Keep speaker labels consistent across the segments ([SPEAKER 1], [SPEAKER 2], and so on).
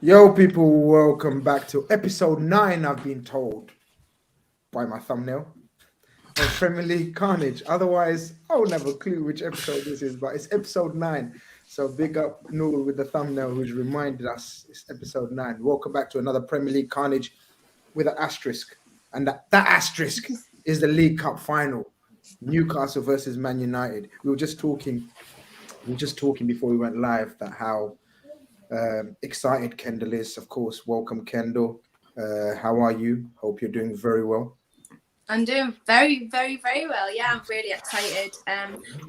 [SPEAKER 1] Yo, people, welcome back to episode 9. I've been told by my thumbnail of Premier League Khanage. Otherwise, I'll never have a clue which episode this is, but it's episode 9. So big up Noor with the thumbnail who's reminded us it's episode 9. Welcome back to another Premier League Khanage with an asterisk. And that asterisk is the League Cup final. Newcastle versus Man United. We were just talking before we went live that how excited Kendall is. Of course, welcome Kendall. How are you? Hope you're doing very well.
[SPEAKER 2] I'm doing very, very, very well. Yeah, I'm really excited.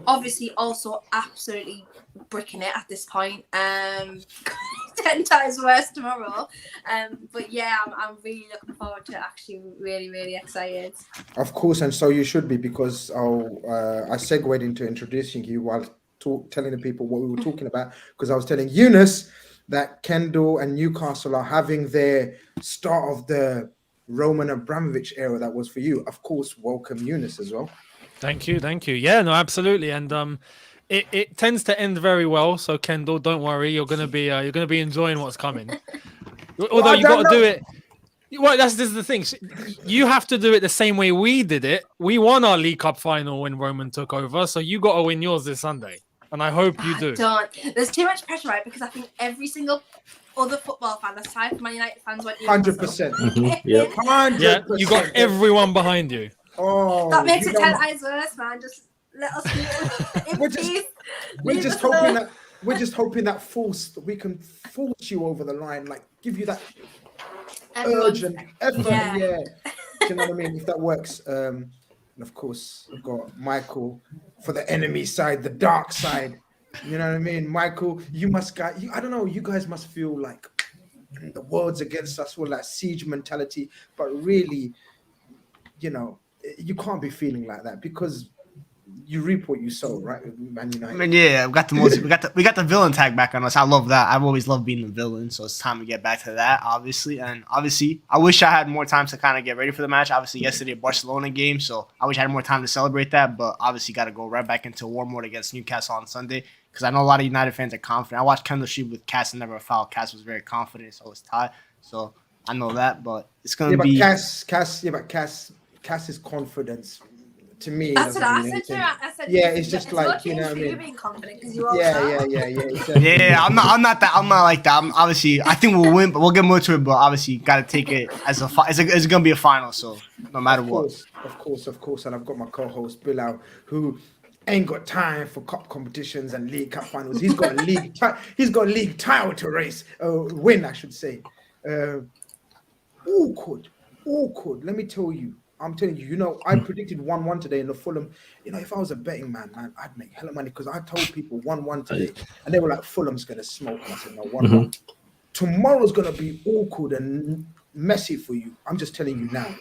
[SPEAKER 2] Obviously, also absolutely bricking it at this point. 10 times worse tomorrow. But yeah, I'm really looking forward to it. Actually, really, really excited.
[SPEAKER 1] Of course, and so you should be, because I segued into introducing you while telling the people what we were talking about, because I was telling Eunice that Kendall and Newcastle are having their start of the Roman Abramovich era that was for you. Of course, welcome Eunice as well.
[SPEAKER 3] Thank you. Yeah, no, absolutely. And it tends to end very well. So Kendall, don't worry, you're gonna be enjoying what's coming. Although you got to do it. Well, this is the thing. You have to do it the same way we did it. We won our League Cup final when Roman took over, so you got to win yours this Sunday. And I hope you do.
[SPEAKER 2] There's too much pressure, right? Because I think every single other football fan, aside from Man United fans, went
[SPEAKER 1] 100%.
[SPEAKER 3] Yeah, 100%. Yeah, you got everyone behind you.
[SPEAKER 1] Oh,
[SPEAKER 2] that makes it 10 times worse, man. Just let us do it.
[SPEAKER 1] We're just hoping that we can force you over the line, like give you that urgent effort. Yeah. Do you know what I mean? If that works. And of course, we've got Michael for the enemy side, the dark side. You know what I mean? Michael, I don't know, you guys must feel like the world's against us, with that siege mentality. But really, you know, you can't be feeling like that, because you reap what you sow, right? Man United.
[SPEAKER 4] I mean, yeah, we got the villain tag back on us. I love that. I've always loved being the villain, so it's time to get back to that, obviously. And obviously, I wish I had more time to kind of get ready for the match. Obviously, yesterday Barcelona game, so I wish I had more time to celebrate that. But obviously, got to go right back into war mode against Newcastle on Sunday, because I know a lot of United fans are confident. I watched Kendall shoot with Cass and never fouled. Cass was very confident, so it's tied. So I know that, but it's gonna be.
[SPEAKER 1] Cass's confidence. To me,
[SPEAKER 2] that's what I said. I said,
[SPEAKER 1] yeah, it's just like, you know what I mean.
[SPEAKER 2] You're being confident because you are.
[SPEAKER 1] Yeah.
[SPEAKER 4] I'm not like that. Obviously, I think we'll win, but we'll get more to it. But obviously, got to take it as it's gonna be a final. So no matter what.
[SPEAKER 1] Of course. And I've got my co-host Bilal, who ain't got time for cup competitions and League Cup finals. He's got a league title to win, I should say. Awkward. Let me tell you. I'm telling you, I predicted 1-1 today in the Fulham. If I was a betting man, I'd make hella money, because I told people 1-1 today, and they were like, Fulham's going to smoke. I said, no, 1-1. Tomorrow's going to be awkward and messy for you. I'm just telling you now.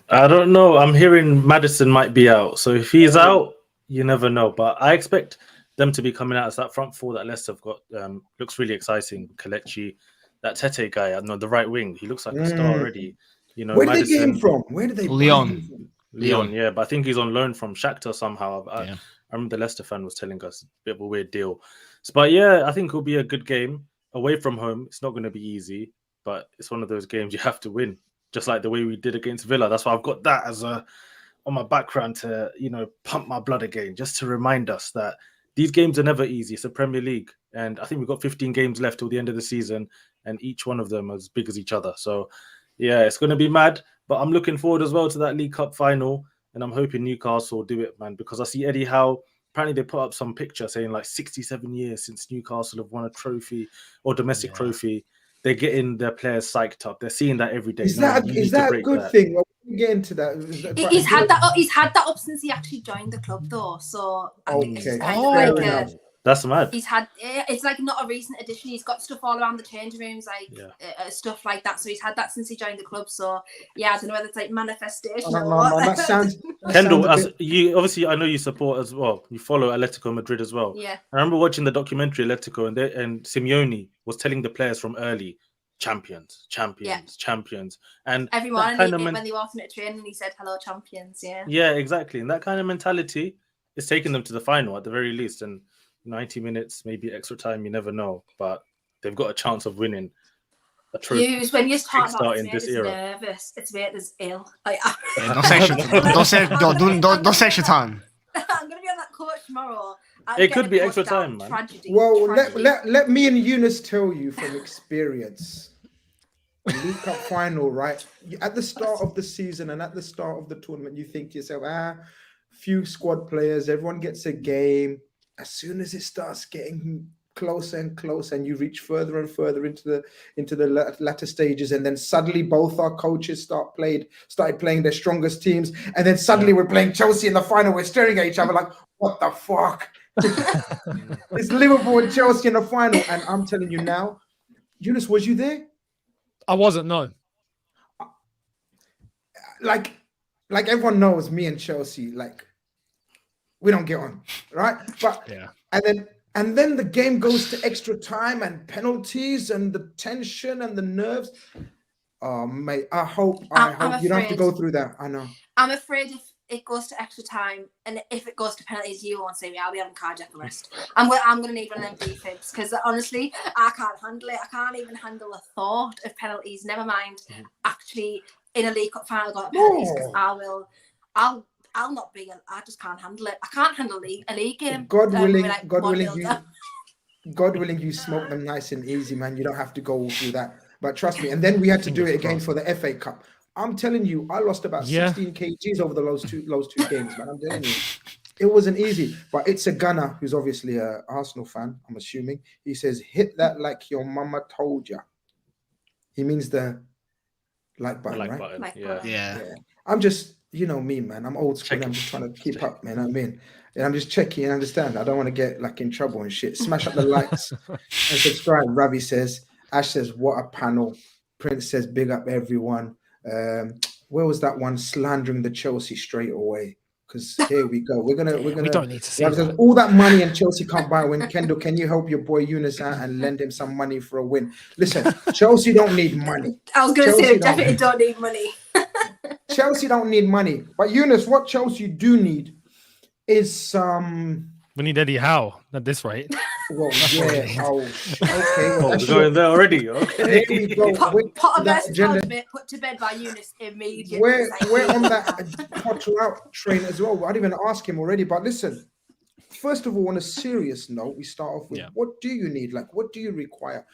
[SPEAKER 5] I don't know. I'm hearing Maddison might be out. So if he's out, you never know. But I expect them to be coming out as that front four that Leicester have got. Looks really exciting. Kalechi, that Tete guy on the right wing, he looks like a star already.
[SPEAKER 1] Where did they get him from? Where did they
[SPEAKER 4] Leon,
[SPEAKER 5] yeah, but I think he's on loan from Shakhtar somehow. I remember the Leicester fan was telling us a bit of a weird deal. But yeah, I think it'll be a good game. Away from home, it's not going to be easy, but it's one of those games you have to win, just like the way we did against Villa. That's why I've got that as on my background to, pump my blood again, just to remind us that these games are never easy. It's a Premier League, and I think we've got 15 games left till the end of the season, and each one of them as big as each other. So yeah, it's going to be mad, but I'm looking forward as well to that League Cup final, and I'm hoping Newcastle will do it, man, because I see Eddie Howe, apparently they put up some picture saying like 67 years since Newcastle have won a trophy or domestic trophy. They're getting their players psyched up. They're seeing that every day.
[SPEAKER 1] Is that a good thing? Well, we'll get into that.
[SPEAKER 2] He's had that up since he actually joined the club, though. So I think it's kind of
[SPEAKER 5] that's mad.
[SPEAKER 2] It's like not a recent addition. He's got stuff all around the changing rooms, stuff like that. So he's had that since he joined the club. So yeah, I don't know whether it's like manifestation or what.
[SPEAKER 1] That sounds.
[SPEAKER 5] Kendall, you obviously, I know you support as well. You follow Atletico Madrid as well.
[SPEAKER 2] Yeah.
[SPEAKER 5] I remember watching the documentary Atletico, and Simeone was telling the players from early, champions, and
[SPEAKER 2] everyone when they walked into training, he said, "Hello, champions."
[SPEAKER 5] Yeah, exactly, and that kind of mentality is taking them to the final at the very least, and 90 minutes, maybe extra time, you never know, but they've got a chance of winning. True.
[SPEAKER 2] Hughes, when you talk about
[SPEAKER 5] Kickstarting
[SPEAKER 2] it,
[SPEAKER 5] this
[SPEAKER 2] it's
[SPEAKER 5] era.
[SPEAKER 2] nervous. It's made us ill. Like,
[SPEAKER 4] Yeah, don't say extra time. Don't say extra time.
[SPEAKER 2] I'm gonna be on that coach tomorrow.
[SPEAKER 5] It could be extra time, man.
[SPEAKER 2] Tragedy.
[SPEAKER 1] Well,
[SPEAKER 2] tragedy.
[SPEAKER 1] let me and Eunice tell you from experience. League Cup final, right? At the start of the season and at the start of the tournament, you think to yourself, few squad players, everyone gets a game. As soon as it starts getting closer and closer, and you reach further and further into the latter stages, and then suddenly both our coaches started playing their strongest teams, and then suddenly we're playing Chelsea in the final. We're staring at each other like, what the fuck? It's Liverpool and Chelsea in the final, and I'm telling you now, Eunice, was you there?
[SPEAKER 3] I wasn't, no.
[SPEAKER 1] Like everyone knows, me and Chelsea, like, we don't get on, right? But
[SPEAKER 3] yeah,
[SPEAKER 1] and then the game goes to extra time and penalties and the tension and the nerves. Oh, mate, I hope you don't have to go through that. I know.
[SPEAKER 2] I'm afraid if it goes to extra time and if it goes to penalties, you won't see me. I'll be having cardiac arrest. I'm gonna need one of them defibs because honestly, I can't handle it. I can't even handle the thought of penalties. Never mind actually in a League Cup final got penalties because I'll not be. I just can't handle it. I can't handle a league game.
[SPEAKER 1] God willing, you smoke them nice and easy, man. You don't have to go through that. But trust me. And then we had to do it again for the FA Cup. I'm telling you, I lost about 16 kgs over those two games, man. I'm telling you, it wasn't easy. But it's a Gunner who's obviously an Arsenal fan, I'm assuming. He says, hit that like your mama told ya. He means the like button, right?
[SPEAKER 2] Like
[SPEAKER 4] Yeah.
[SPEAKER 1] I'm just, you know me, man. I'm old school. I'm just trying to keep up, man. I mean, and I'm just checking and understand. I don't want to get like in trouble and shit. Smash up the likes and subscribe. Ravi says, Ash says, what a panel. Prince says, big up everyone. Where was that one slandering the Chelsea straight away? Because here we go. We're gonna.
[SPEAKER 3] We don't need to see that.
[SPEAKER 1] All that money and Chelsea can't buy a win. Kendall, can you help your boy Eunice out and lend him some money for a win? Listen, Chelsea don't need money.
[SPEAKER 2] I was gonna say definitely don't need money.
[SPEAKER 1] Chelsea don't need money, but Eunice, what Chelsea do need is
[SPEAKER 3] we need Eddie Howe at this rate.
[SPEAKER 1] Well, yeah. Oh, okay. Well,
[SPEAKER 5] we're going there already. Okay.
[SPEAKER 1] There we go.
[SPEAKER 2] Potter versus Howe put to bed by Eunice immediately.
[SPEAKER 1] We're on that Potter out train as well. I didn't even ask him already. But listen, first of all, on a serious note, we start off with what do you need? Like, what do you require?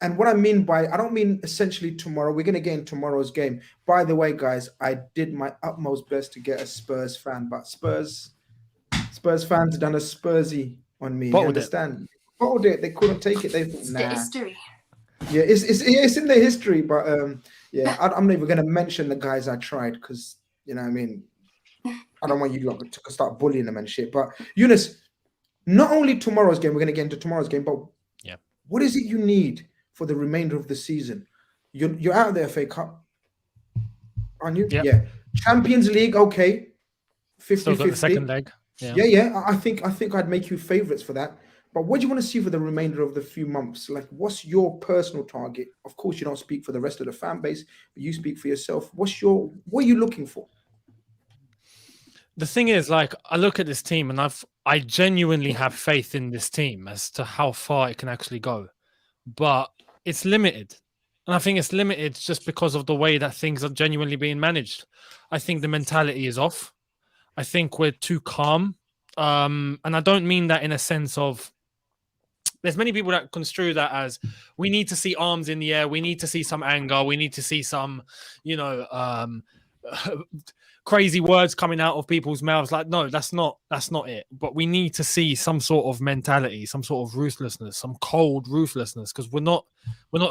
[SPEAKER 1] And what I mean by, I don't mean essentially tomorrow. We're going to get in tomorrow's game. By the way, guys, I did my utmost best to get a Spurs fan, but Spurs fans done a Spursy on me.
[SPEAKER 3] Bottled
[SPEAKER 1] you understand? Bottled it. They couldn't take it. They thought,
[SPEAKER 2] the history.
[SPEAKER 1] Yeah, it's in the history, but yeah, I'm not even going to mention the guys I tried because, you know what I mean? I don't want you to start bullying them and shit. But Eunice, not only tomorrow's game, we're going to get into tomorrow's game, but what is it you need for the remainder of the season? You're out of the FA Cup, aren't you?
[SPEAKER 3] Yep.
[SPEAKER 1] Yeah. Champions League, okay. 50-50.
[SPEAKER 3] Still got the second leg.
[SPEAKER 1] Yeah. I think I'd make you favourites for that. But what do you want to see for the remainder of the few months? Like, what's your personal target? Of course, you don't speak for the rest of the fan base, but you speak for yourself. What are you looking for?
[SPEAKER 3] The thing is, like, I look at this team and I genuinely have faith in this team as to how far it can actually go. But it's limited. And I think it's limited just because of the way that things are genuinely being managed. I think the mentality is off. I think we're too calm. And I don't mean that in a sense of, there's many people that construe that as we need to see arms in the air. We need to see some anger. We need to see some, crazy words coming out of people's mouths. Like, no, that's not it. But we need to see some sort of mentality, some sort of ruthlessness, some cold ruthlessness, because we're not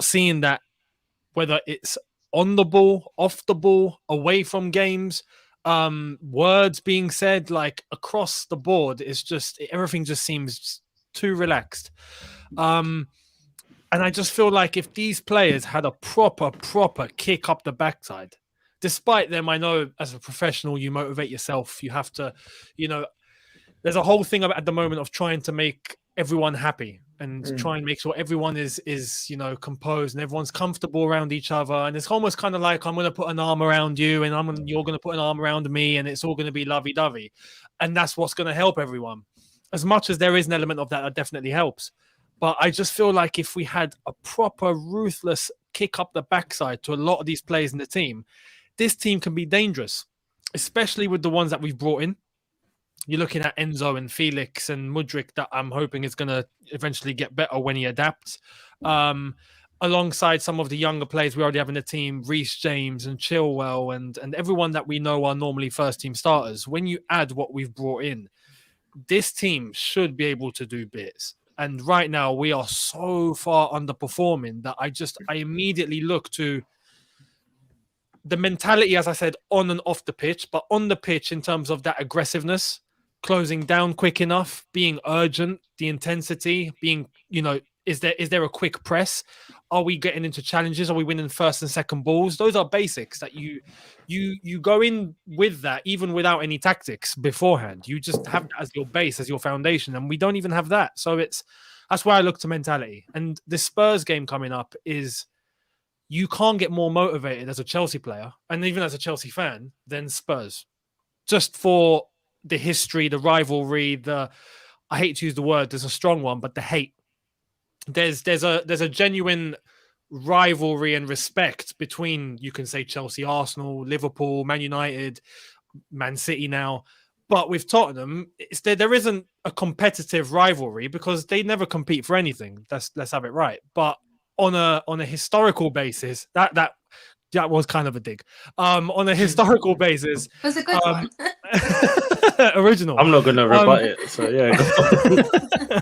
[SPEAKER 3] seeing that, whether it's on the ball, off the ball, away from games, words being said, like across the board. It's just, everything just seems too relaxed. And I just feel like if these players had a proper kick up the backside, despite them, I know as a professional, you motivate yourself. You have to, there's a whole thing at the moment of trying to make everyone happy and try and make sure everyone is composed and everyone's comfortable around each other. And it's almost kind of like, I'm going to put an arm around you and you're going to put an arm around me and it's all going to be lovey-dovey. And that's what's going to help everyone. As much as there is an element of that definitely helps. But I just feel like if we had a proper ruthless kick up the backside to a lot of these players in the team, this team can be dangerous, especially with the ones that we've brought in. You're looking at Enzo and Felix and Mudryk that I'm hoping is going to eventually get better when he adapts. Alongside some of the younger players we already have in the team, Reece James and Chilwell and everyone that we know are normally first-team starters. When you add what we've brought in, this team should be able to do bits. And right now, we are so far underperforming that I immediately look to the mentality, as I said, on and off the pitch, but on the pitch in terms of that aggressiveness, closing down quick enough, being urgent, the intensity, being, is there a quick press? Are we getting into challenges? Are we winning first and second balls? Those are basics that you go in with that, even without any tactics beforehand. You just have that as your base, as your foundation, and we don't even have that. So that's why I look to mentality. And the Spurs game coming up is, you can't get more motivated as a Chelsea player and even as a Chelsea fan than Spurs. Just for the history, the rivalry, I hate to use the word, there's a strong one, but the hate. There's a genuine rivalry and respect between, you can say, Chelsea, Arsenal, Liverpool, Man United, Man City now. But with Tottenham, there isn't a competitive rivalry because they never compete for anything. Let's have it right. But on a historical basis, that was kind of a dig. On a historical basis,
[SPEAKER 2] it was a good one.
[SPEAKER 3] Original.
[SPEAKER 5] I'm not going to rebut it. So yeah.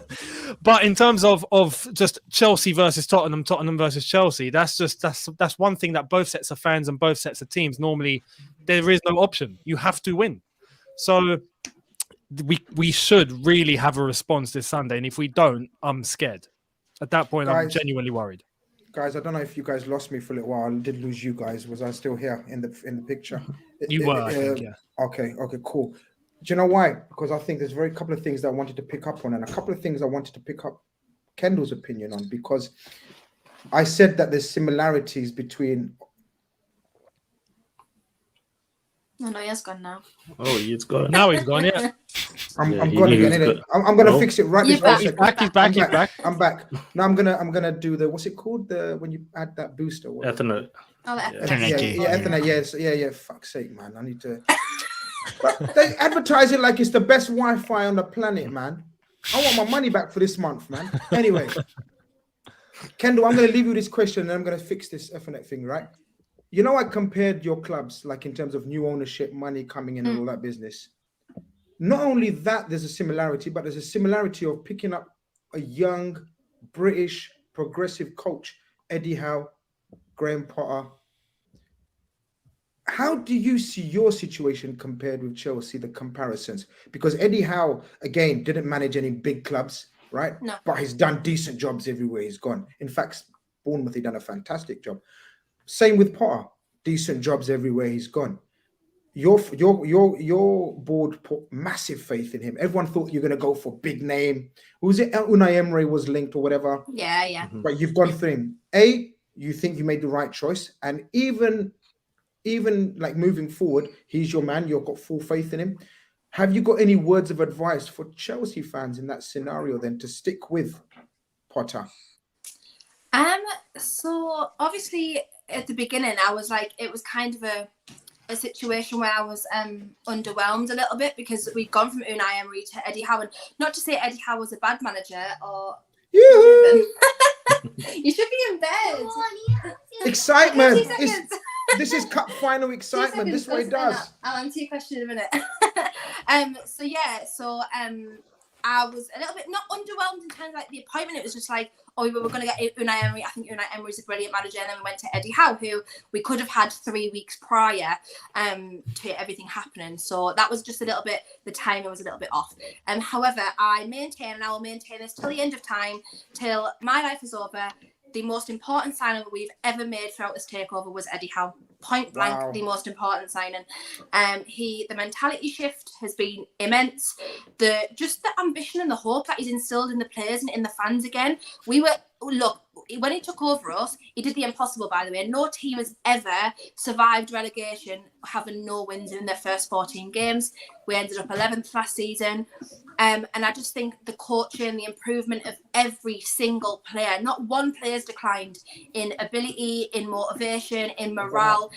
[SPEAKER 3] But in terms of just Chelsea versus Tottenham, Tottenham versus Chelsea, that's one thing that both sets of fans and both sets of teams, normally there is no option. You have to win. So we should really have a response this Sunday, and if we don't, I'm scared. At that point, I'm genuinely worried.
[SPEAKER 1] Guys, I don't know if you guys lost me for a little while. I did lose you guys. Was I still here in the picture?
[SPEAKER 3] You were, I think, yeah.
[SPEAKER 1] Okay, cool. Do you know why? Because I think there's a couple of things that I wanted to pick up on, and a couple of things I wanted to pick up Kendall's opinion on, because I said that there's similarities between.
[SPEAKER 2] No, he has gone now.
[SPEAKER 5] Oh, he's gone.
[SPEAKER 3] Now he's gone, yeah.
[SPEAKER 1] I'm gonna get it. I'm gonna fix it right this
[SPEAKER 3] He's back.
[SPEAKER 1] I'm back. Now I'm gonna do the, what's it called? When you add that booster.
[SPEAKER 5] Ethernet.
[SPEAKER 2] Oh, the
[SPEAKER 1] Ethernet. Yeah. Fuck's sake, man. I need to. But they advertise it like it's the best Wi-Fi on the planet, man. I want my money back for this month, man. Anyway, Kendall, I'm gonna leave you this question, and I'm gonna fix this Ethernet thing, right? You know, I compared your clubs, like in terms of new ownership, money coming in, and all that business. Not only that, there's a similarity, but there's a similarity of picking up a young British progressive coach, Eddie Howe, Graham Potter. How do you see your situation compared with Chelsea, the comparisons? Because Eddie Howe, again, didn't manage any big clubs, right?
[SPEAKER 2] No.
[SPEAKER 1] But he's done decent jobs everywhere he's gone. In fact, Bournemouth, he done a fantastic job. Same with Potter, decent jobs everywhere he's gone. Your board put massive faith in him. Everyone thought you're going to go for big name. Who was it? Unai Emery was linked or whatever.
[SPEAKER 2] Yeah.
[SPEAKER 1] But you've gone through him. You think you made the right choice, and even like moving forward, he's your man. You've got full faith in him. Have you got any words of advice for Chelsea fans in that scenario then to stick with Potter?
[SPEAKER 2] So obviously at the beginning, I was like, it was kind of a situation where I was underwhelmed a little bit because we'd gone from Unai Emery to Eddie Howe, and not to say Eddie Howe was a bad manager or. You should be in bed.
[SPEAKER 1] Excitement. This is cup final excitement. This is what it does.
[SPEAKER 2] I'll answer your question in a minute. I was a little bit not underwhelmed in terms of like the appointment. It was just like, we were going to get Unai Emery. I think Unai Emery is a brilliant manager. And then we went to Eddie Howe, who we could have had 3 weeks prior to everything happening. So that was just a little bit, the timing was a little bit off. However, I maintain, and I will maintain this till the end of time, till my life is over. The most important signing that we've ever made throughout this takeover was Eddie Howe. Point blank, the most important signing. The mentality shift has been immense. The ambition and the hope that he's instilled in the players and in the fans again. We were look, when he took over us, he did the impossible, by the way. No team has ever survived relegation having no wins in their first 14 games. We ended up 11th last season. And I just think the coaching, the improvement of every single player, not one player's declined in ability, in motivation, in morale,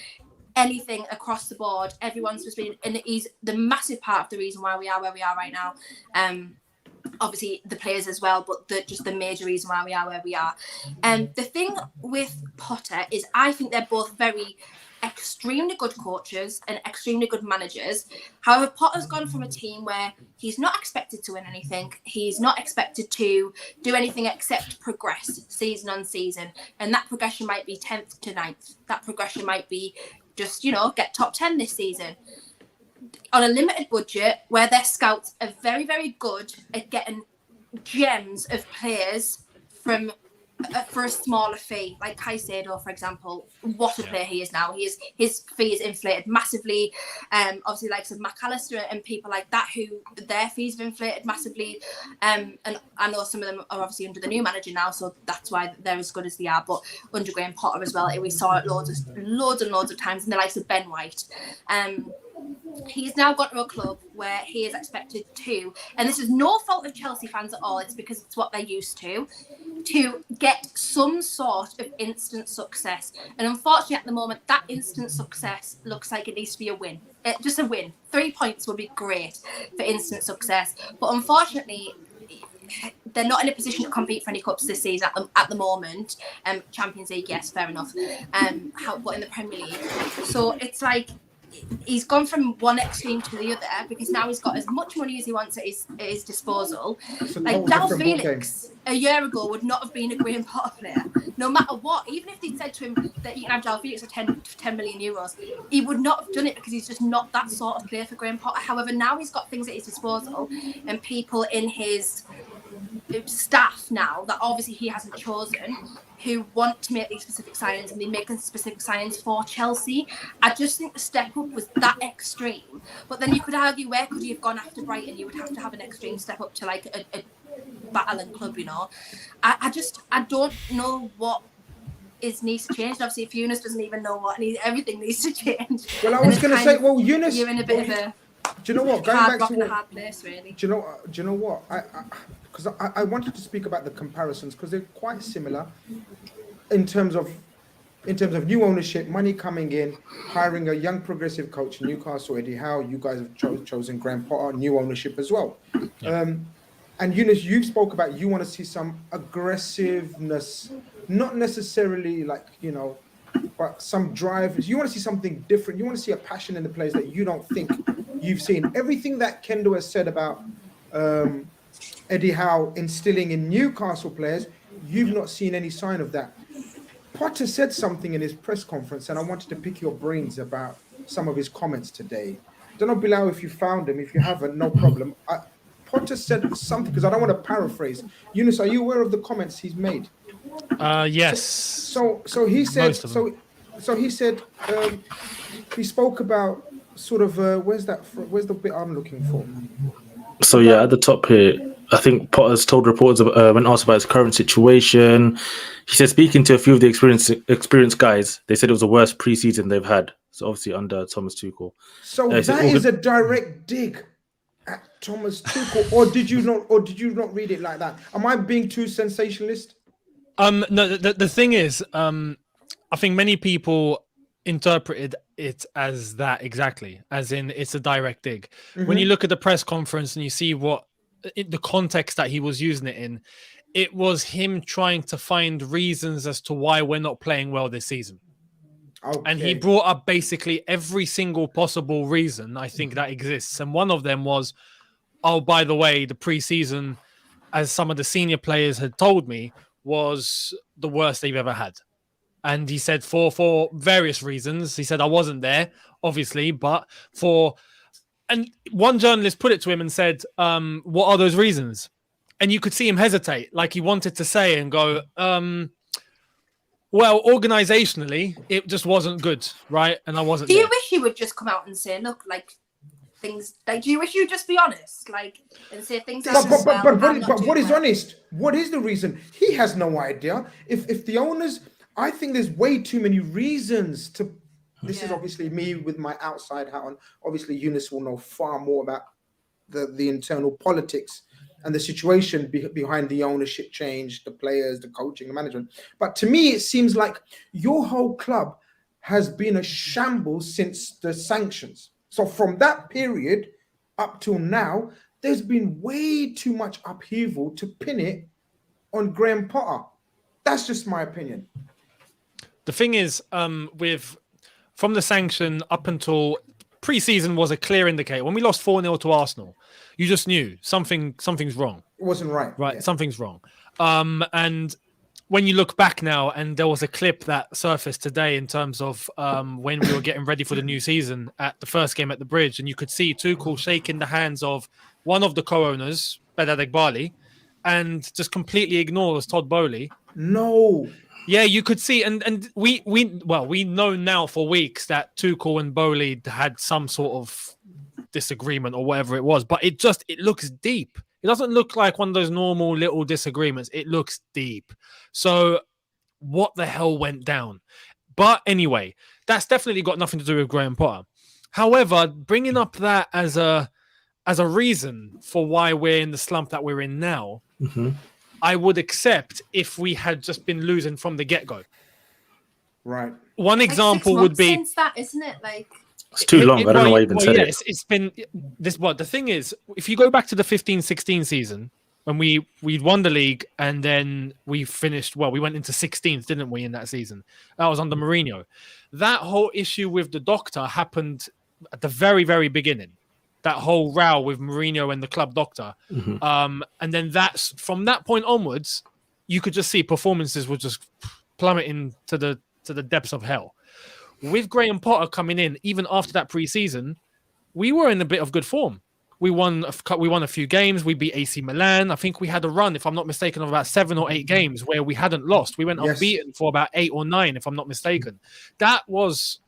[SPEAKER 2] anything across the board. Everyone's just been, and he's the massive part of the reason why we are where we are right now. Obviously the players as well, but just the major reason why we are where we are. The thing with Potter is I think they're both very extremely good coaches and extremely good managers. However, Potter's gone from a team where he's not expected to win anything. He's not expected to do anything except progress season on season. And that progression might be 10th to 9th. That progression might be just, get top 10 this season. On a limited budget where their scouts are very, very good at getting gems of players from for a smaller fee, like Caicedo, for example. What a player he is now. His fee is inflated massively. Obviously, likes of McAllister and people like that, who their fees have inflated massively. And I know some of them are obviously under the new manager now, so that's why they're as good as they are. But under Graham Potter as well, we saw it loads and loads of times. And the likes of Ben White. He's now got to a club where he is expected to, and this is no fault of Chelsea fans at all, it's because it's what they're used to get some sort of instant success. And unfortunately at the moment, that instant success looks like it needs to be a win. Just a win. 3 points would be great for instant success. But unfortunately, they're not in a position to compete for any cups this season at the moment. Champions League, yes, fair enough. But in the Premier League. So it's like, he's gone from one extreme to the other because now he's got as much money as he wants at his disposal. Like João Felix a year ago would not have been a Graham Potter player, no matter what. Even if they'd said to him that you can have João Felix for 10 million euros, he would not have done it because he's just not that sort of player for Graham Potter. However, now he's got things at his disposal and people in his staff now that obviously he hasn't chosen, who want to make these specific signings, and they're making specific signings for Chelsea. I just think the step up was that extreme. But then you could argue, where could he have gone after Brighton? You would have to have an extreme step up to like a battling club, I don't know what needs to change. And obviously, if Eunice doesn't even know everything needs to change.
[SPEAKER 1] Well, I was going to say, Eunice,
[SPEAKER 2] you're in a bit of a
[SPEAKER 1] do you know what? Going back to what,
[SPEAKER 2] hard place, really.
[SPEAKER 1] Do you know what? Because I wanted to speak about the comparisons because they're quite similar in terms of new ownership, money coming in, hiring a young progressive coach, Newcastle, Eddie Howe. You guys have chosen Graham Potter, new ownership as well. Yeah. And Eunice, you spoke about you want to see some aggressiveness, not necessarily like, but some drive. You want to see something different. You want to see a passion in the players that you don't think you've seen. Everything that Kendo has said about Eddie Howe instilling in Newcastle players, you've not seen any sign of that. Potter said something in his press conference, and I wanted to pick your brains about some of his comments today. Don't know, Bilal, if you found them. If you haven't, no problem. Potter said something, because I don't want to paraphrase. Eunice, are you aware of the comments he's made?
[SPEAKER 3] Yes.
[SPEAKER 1] So he said. So he said. He spoke about sort of where's the bit I'm looking for?
[SPEAKER 5] So yeah, at the top here, I think Potter's told reporters when asked about his current situation. He said, speaking to a few of the experienced guys, they said it was the worst preseason they've had. So obviously under Thomas Tuchel.
[SPEAKER 1] So that is a direct dig at Thomas Tuchel, or did you not read it like that? Am I being too sensationalist?
[SPEAKER 3] No. The thing is, I think many people interpreted it as that exactly, as in it's a direct dig. Mm-hmm. When you look at the press conference and you see the context that he was using it in, it was him trying to find reasons as to why we're not playing well this season. Okay. And he brought up basically every single possible reason I think that exists. And one of them was, oh, by the way, the preseason, as some of the senior players had told me, was the worst they've ever had. And he said for various reasons. He said, I wasn't there, obviously, but and one journalist put it to him and said, what are those reasons? And you could see him hesitate, like he wanted to say and go, well, organizationally, it just wasn't good, right? And I wasn't.
[SPEAKER 2] Do you wish he would just come out and say, look, like, things like, do you wish you'd just be honest, like, and say things
[SPEAKER 1] But what is honest? What is the reason? He has no idea. If the owners, I think there's way too many reasons to. This is obviously me with my outside hat on. Obviously, Eunice will know far more about the internal politics and the situation behind the ownership change, the players, the coaching, the management. But to me, it seems like your whole club has been a shambles since the sanctions. So from that period up till now, there's been way too much upheaval to pin it on Graham Potter. That's just my opinion.
[SPEAKER 3] The thing is, from the sanction up until pre-season was a clear indicator. When we lost 4-0 to Arsenal, you just knew something's wrong.
[SPEAKER 1] It wasn't right.
[SPEAKER 3] Right, yeah. Something's wrong. And when you look back now, and there was a clip that surfaced today in terms of when we were getting ready for the new season at the first game at the Bridge, and you could see Tuchel shaking the hands of one of the co-owners, Bedad Eghbali, and just completely ignores Todd Bowley.
[SPEAKER 1] No.
[SPEAKER 3] Yeah, you could see, and we know now for weeks that Tuchel and Bowley had some sort of disagreement or whatever it was, but it looks deep. It doesn't look like one of those normal little disagreements. It looks deep. So what the hell went down? But anyway, that's definitely got nothing to do with Graham Potter. However, bringing up that as a reason for why we're in the slump that we're in now, I would accept if we had just been losing from the get-go.
[SPEAKER 1] Right.
[SPEAKER 3] One example would be
[SPEAKER 2] since that, isn't it? Like,
[SPEAKER 5] it's too long. I don't know why you even said it.
[SPEAKER 3] It's been this. What the thing is, if you go back to the 15-16 season when we won the league and then we finished well, we went into 16th, didn't we? In that season, that was under Mourinho. That whole issue with the doctor happened at the very, very beginning. That whole row with Mourinho and the club doctor, and then that's from that point onwards, you could just see performances were just plummeting to the depths of hell. With Graham Potter coming in, even after that pre-season, we were in a bit of good form. We won a few games. We beat AC Milan. I think we had a run, if I'm not mistaken, of about 7 or 8 games where we hadn't lost. We went unbeaten for about 8 or 9, if I'm not mistaken. That was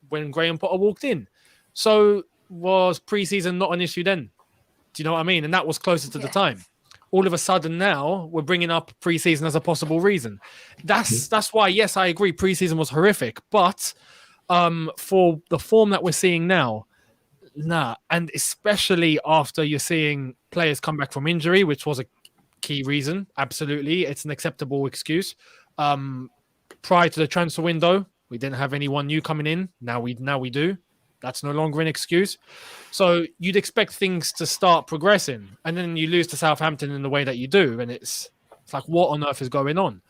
[SPEAKER 3] when Graham Potter walked in. So was pre-season not an issue then? Do you know what I mean? And that was closer to the time. All of a sudden now we're bringing up pre-season as a possible reason. That's why, yes, I agree. Pre-season was horrific, but for the form that we're seeing now, nah. And especially after you're seeing players come back from injury, which was a key reason. Absolutely, it's an acceptable excuse. Prior to the transfer window, we didn't have anyone new coming in. Now we do. That's no longer an excuse. So you'd expect things to start progressing, and then you lose to Southampton in the way that you do, and it's like, what on earth is going on?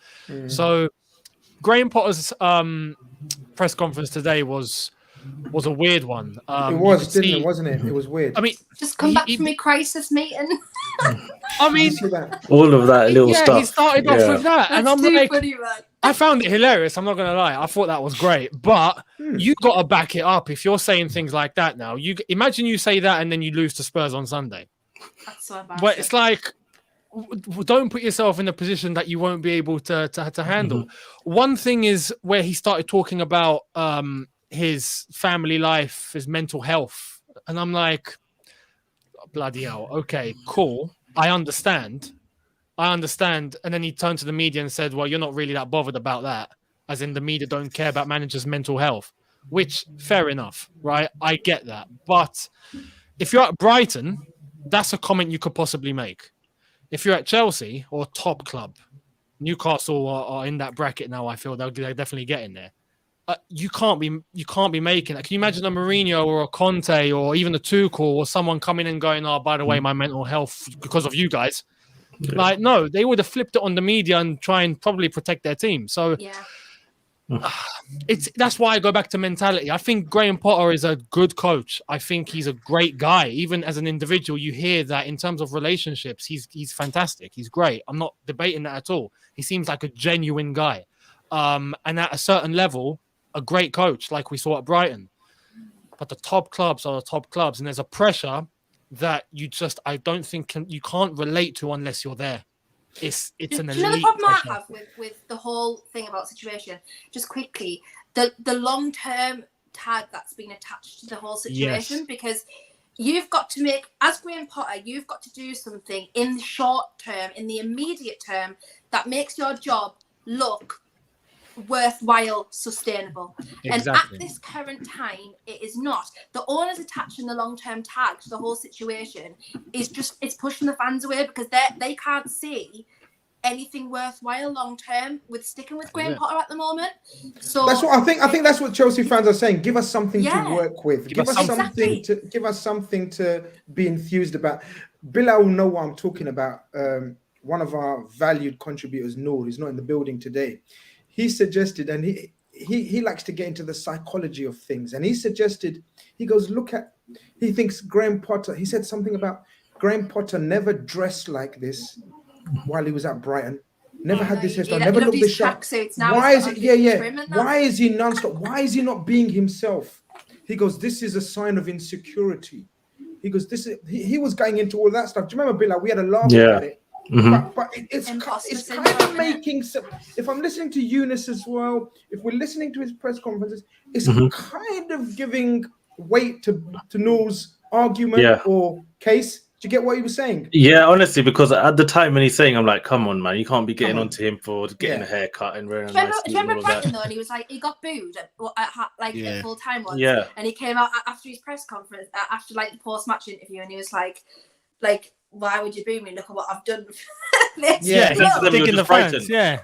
[SPEAKER 3] So Graham Potter's press conference today was a weird one.
[SPEAKER 1] It was, wasn't it? It was weird.
[SPEAKER 3] I mean,
[SPEAKER 2] just come back from a crisis meeting.
[SPEAKER 3] I mean,
[SPEAKER 5] all of that little stuff.
[SPEAKER 3] He started off with that, and I'm like,
[SPEAKER 2] funny, man.
[SPEAKER 3] I found it hilarious. I'm not going to lie. I thought that was great, but you got to back it up if you're saying things like that. Now, you imagine you say that and then you lose to Spurs on Sunday.
[SPEAKER 2] That's so embarrassing.
[SPEAKER 3] But it's like, don't put yourself in a position that you won't be able to handle. One thing is where he started talking about his family life, his mental health, and I'm like, bloody hell. Okay, cool. I understand. And then he turned to the media and said, well, you're not really that bothered about that. As in the media don't care about managers' mental health, which fair enough, right? I get that. But if you're at Brighton, that's a comment you could possibly make. If you're at Chelsea or top club, Newcastle are in that bracket now. I feel they're definitely getting there. You can't be making that. Can you imagine a Mourinho or a Conte or even a Tuchel or someone coming and going, oh, by the way, my mental health because of you guys. Yeah. Like, no, they would have flipped it on the media and try and probably protect their team. So that's why I go back to mentality. I think Graham Potter is a good coach. I think he's a great guy. Even as an individual, you hear that in terms of relationships, he's fantastic. He's great. I'm not debating that at all. He seems like a genuine guy. And at a certain level, a great coach like we saw at Brighton. But the top clubs are the top clubs, and there's a pressure that I don't think you can't relate to unless you're there. It's an elite.
[SPEAKER 2] You know the problem
[SPEAKER 3] pressure.
[SPEAKER 2] I have with the whole thing about situation, just quickly, the long-term tag that's been attached to the whole situation, because you've got to make, as Graham Potter, you've got to do something in the short term, in the immediate term, that makes your job look worthwhile, sustainable.
[SPEAKER 3] Exactly.
[SPEAKER 2] And at this current time, it is not. The owners attaching the long-term tag to the whole situation is just, it's pushing the fans away, because they can't see anything worthwhile long term with sticking with Graham Potter at the moment. So
[SPEAKER 1] that's what I think. I think that's what Chelsea fans are saying. Give us something to work with. Give us something to give us something to be enthused about. Bilal will know what I'm talking about. One of our valued contributors, Noor, who's not in the building today, he suggested, and he likes to get into the psychology of things, and he suggested, he goes, he thinks Graham Potter, he said something about Graham Potter never dressed like this while he was at Brighton. Never had this hairstyle, never looked this sharp. Why is it? Why is he non-stop? Why is he not being himself? He goes, this is a sign of insecurity. He goes, he was going into all that stuff. Do you remember, Bilal? We had a laugh at it. But it's kind of making some. If I'm listening to Eunice as well, if we're listening to his press conferences, it's kind of giving weight to Noor's argument or case. Do you get what he was saying?
[SPEAKER 5] Yeah, honestly, because at the time when he's saying, I'm like, come on, man, you can't be getting onto him for getting a haircut and wearing a nice suit.
[SPEAKER 2] Do you remember Brighton though? And he was like, he got booed at full time once.
[SPEAKER 5] Yeah.
[SPEAKER 2] And he came out after his press conference, after like the post match interview, and he was like, why would you boo me? Look at what I've done.
[SPEAKER 5] He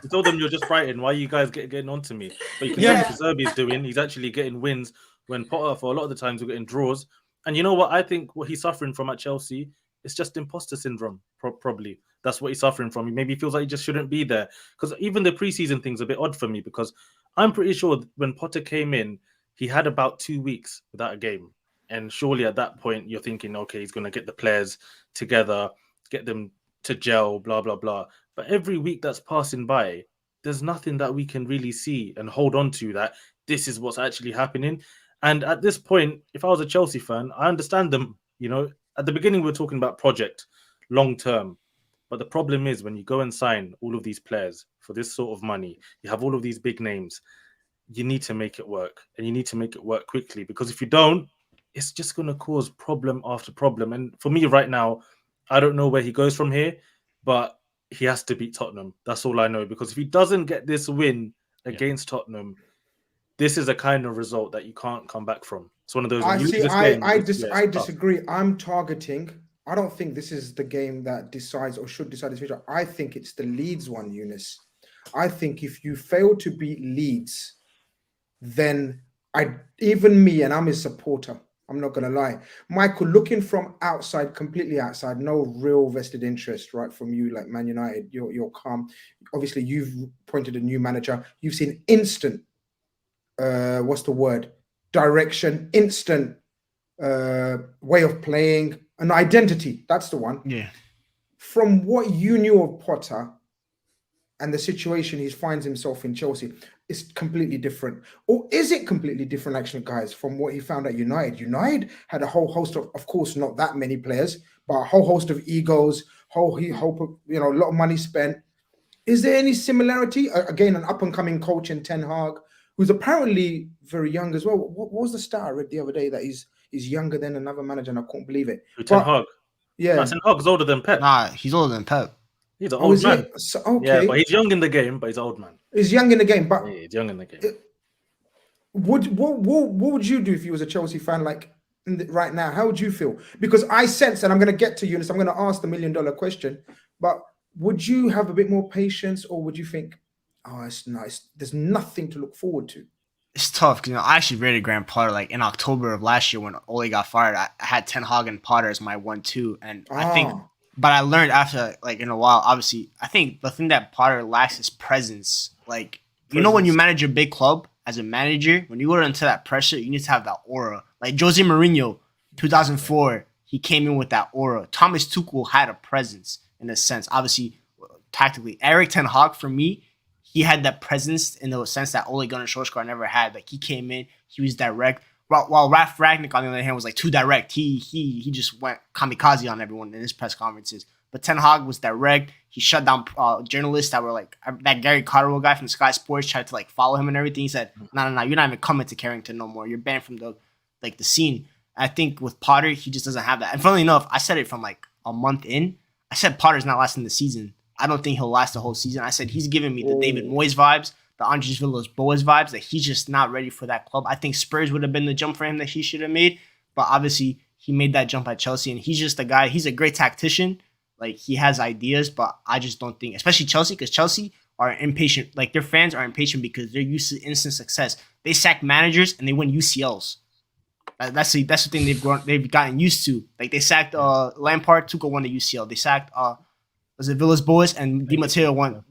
[SPEAKER 5] told them you're just Brighton. Why are you guys getting onto me? But you can see what Zerbi's doing. He's actually getting wins when Potter, for a lot of the times, we're getting draws. And you know what? I think what he's suffering from at Chelsea, it's just imposter syndrome, probably. That's what he's suffering from. Maybe he feels like he just shouldn't be there. Because even the preseason thing's a bit odd for me, because I'm pretty sure when Potter came in, he had about 2 weeks without a game. And surely at that point, you're thinking, okay, he's going to get the players together, get them to gel, blah, blah, blah. But every week that's passing by, there's nothing that we can really see and hold on to that this is what's actually happening. And at this point, if I was a Chelsea fan, I understand them. You know, at the beginning, we were talking about project, long term. But the problem is when you go and sign all of these players for this sort of money, you have all of these big names, you need to make it work. And you need to make it work quickly. Because if you don't, it's just going to cause problem after problem. And for me right now, I don't know where he goes from here, but he has to beat Tottenham. That's all I know. Because if he doesn't get this win against Tottenham, this is a kind of result that you can't come back from. It's one of those.
[SPEAKER 1] I disagree. I'm targeting. I don't think this is the game that decides or should decide this future. I think it's the Leeds one, Eunice. I think if you fail to beat Leeds, then even me, and I'm his supporter, I'm not going to lie. Michael, looking from outside, completely outside, no real vested interest, right, from you, like Man United, you're calm. Obviously, you've appointed a new manager. You've seen instant, direction, instant way of playing, an identity. That's the one.
[SPEAKER 4] Yeah.
[SPEAKER 1] From what you knew of Potter and the situation he finds himself in Chelsea, it's completely different. Or is it completely different, actually, guys, from what he found at United? United had a whole host of course, not that many players, but a whole host of egos, a lot of money spent. Is there any similarity? Again, an up-and-coming coach in Ten Hag, who's apparently very young as well. What was the stat I read the other day that he's younger than another manager, and I couldn't believe it.
[SPEAKER 5] Ten Hag?
[SPEAKER 1] Yeah.
[SPEAKER 5] No, Ten Hag's older than Pep.
[SPEAKER 4] Nah, he's older than Pep.
[SPEAKER 5] He's an old man.
[SPEAKER 1] Okay.
[SPEAKER 5] Yeah, but he's young in the game, but he's an old man.
[SPEAKER 1] He's young in the game, but
[SPEAKER 5] he's young in the game.
[SPEAKER 1] What would you do if you was a Chelsea fan, like right now? How would you feel? Because I sense, and I'm going to get to you, I'm going to ask the $1 million question, but would you have a bit more patience, or would you think, oh, it's nice, there's nothing to look forward to?
[SPEAKER 4] It's tough because I actually rated Graham Potter like in October of last year when Ole got fired. I had Ten Hag and Potter as my 1-2, and I think. But I learned after, like, in a while, obviously, I think the thing that Potter lacks is presence. Like, you know, when you manage a big club as a manager, when you go into that pressure, you need to have that aura. Like Jose Mourinho, 2004, he came in with that aura. Thomas Tuchel had a presence in a sense. Obviously, tactically. Erik Ten Hag, for me, he had that presence in the sense that Ole Gunnar Solskjaer never had. Like, he came in, he was direct. While Ralf Rangnick, on the other hand, was like too direct. He just went kamikaze on everyone in his press conferences. But Ten Hag was direct. He shut down journalists that were like, that Gary Cotterill guy from Sky Sports tried to like follow him and everything. He said, no, you're not even coming to Carrington no more. You're banned from the scene. I think with Potter, he just doesn't have that. And funnily enough, I said it from like a month in. I said Potter's not lasting the season. I don't think he'll last the whole season. I said he's giving me the David Moyes vibes, the Andres Villas-Boas vibes, that he's just not ready for that club. I think Spurs would have been the jump for him that he should have made, but obviously he made that jump at Chelsea, and he's just a guy. He's a great tactician. Like, he has ideas, but I just don't think, especially Chelsea, because Chelsea are impatient. Like, their fans are impatient because they're used to instant success. They sack managers and they win UCLs. That's the thing they've gotten used to. Like, they sacked Lampard, Tuchel won the UCL. They sacked was it Villas-Boas, and Di Matteo won.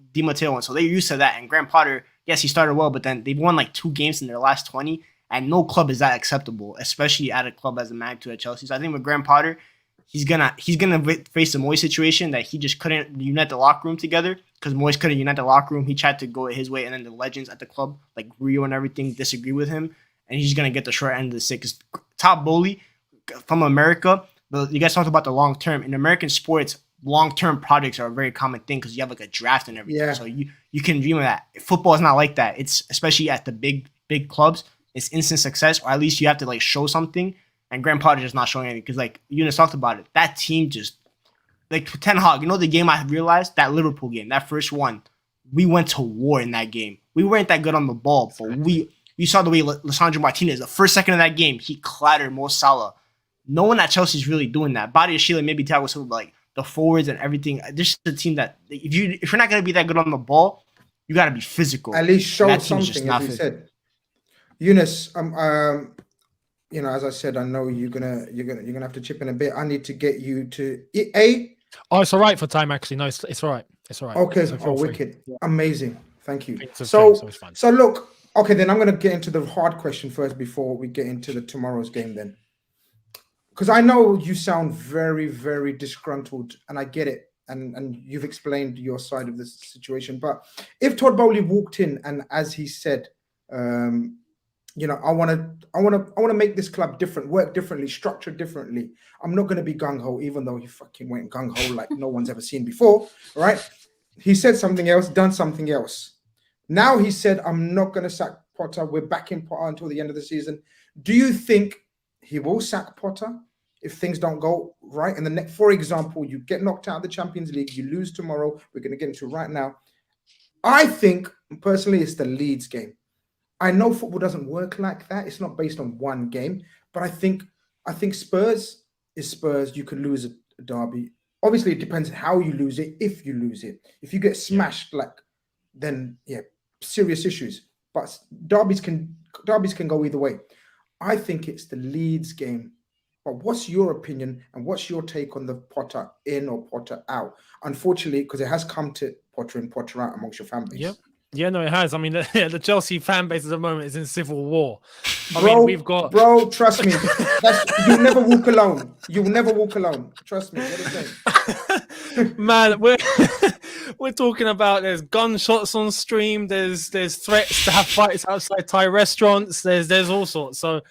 [SPEAKER 4] So they're used to that. And Graham Potter, yes, he started well, but then they've won like 2 games in their last 20, and no club is that acceptable, especially at a club as a magnitude at Chelsea. So I think with Graham Potter, he's gonna face the Moyes situation that he just couldn't unite the locker room together, because Moyes couldn't unite the locker room. He tried to go his way, and then the legends at the club, like Rio and everything, disagree with him, and he's gonna get the short end of the stick. Because top bully from America, but you guys talked about the long term. In American sports, long-term projects are a very common thing because you have like a draft and everything. Yeah. So you can dream of that. Football is not like that. It's especially at the big clubs, it's instant success, or at least you have to like show something. And Graham Potter just not showing anything, because like Eunice talked about it. That team just like Ten Hag. You know the game I realized, that Liverpool game, that first one, we went to war in that game. We weren't that good on the ball, but you saw the way Lisandro Martinez, the first second of that game, he clattered Mo Salah. No one at Chelsea is really doing that. Body of Sheila, maybe Thiago Silva, but like the forwards and everything. This is a team that if you're not gonna be that good on the ball, you gotta be physical.
[SPEAKER 1] At least show something, as you said. Eunice, you know, as I said, I know you're gonna have to chip in a bit. I need to get you to A.
[SPEAKER 3] Oh, it's all right for time, actually. No, it's all right. It's all right.
[SPEAKER 1] Okay.
[SPEAKER 3] So
[SPEAKER 1] wicked. Yeah. Amazing. Thank you.
[SPEAKER 3] So
[SPEAKER 1] look, okay, then I'm gonna get into the hard question first before we get into tomorrow's game then. Because I know you sound very, very disgruntled, and I get it, and you've explained your side of this situation. But if Todd Bowley walked in and, as he said, you know, I want to make this club different, work differently, structure differently. I'm not going to be gung ho, even though he fucking went gung ho like no one's ever seen before, right? He said something else, done something else. Now he said, I'm not going to sack Potter. We're backing Potter until the end of the season. Do you think he will sack Potter if things don't go right? And the next, for example, you get knocked out of the Champions League, you lose tomorrow. We're going to get into it right now. I think personally, it's the Leeds game. I know football doesn't work like that. It's not based on one game, but I think Spurs is Spurs. You can lose a derby. Obviously, it depends how you lose it. If you lose it, if you get smashed, then serious issues. But derbies can go either way. I think it's the Leeds game. But what's your opinion and what's your take on the Potter in or Potter out? Unfortunately, because it has come to Potter in, Potter out amongst your fan base.
[SPEAKER 3] Yep. Yeah, no, it has. I mean, the Chelsea fan base at the moment is in civil war. I mean, we've got...
[SPEAKER 1] Bro, trust me. You'll never walk alone. You will never walk alone. Trust me. What is it?
[SPEAKER 3] Man, we're talking about there's gunshots on stream. There's threats to have fights outside Thai restaurants. There's all sorts. So,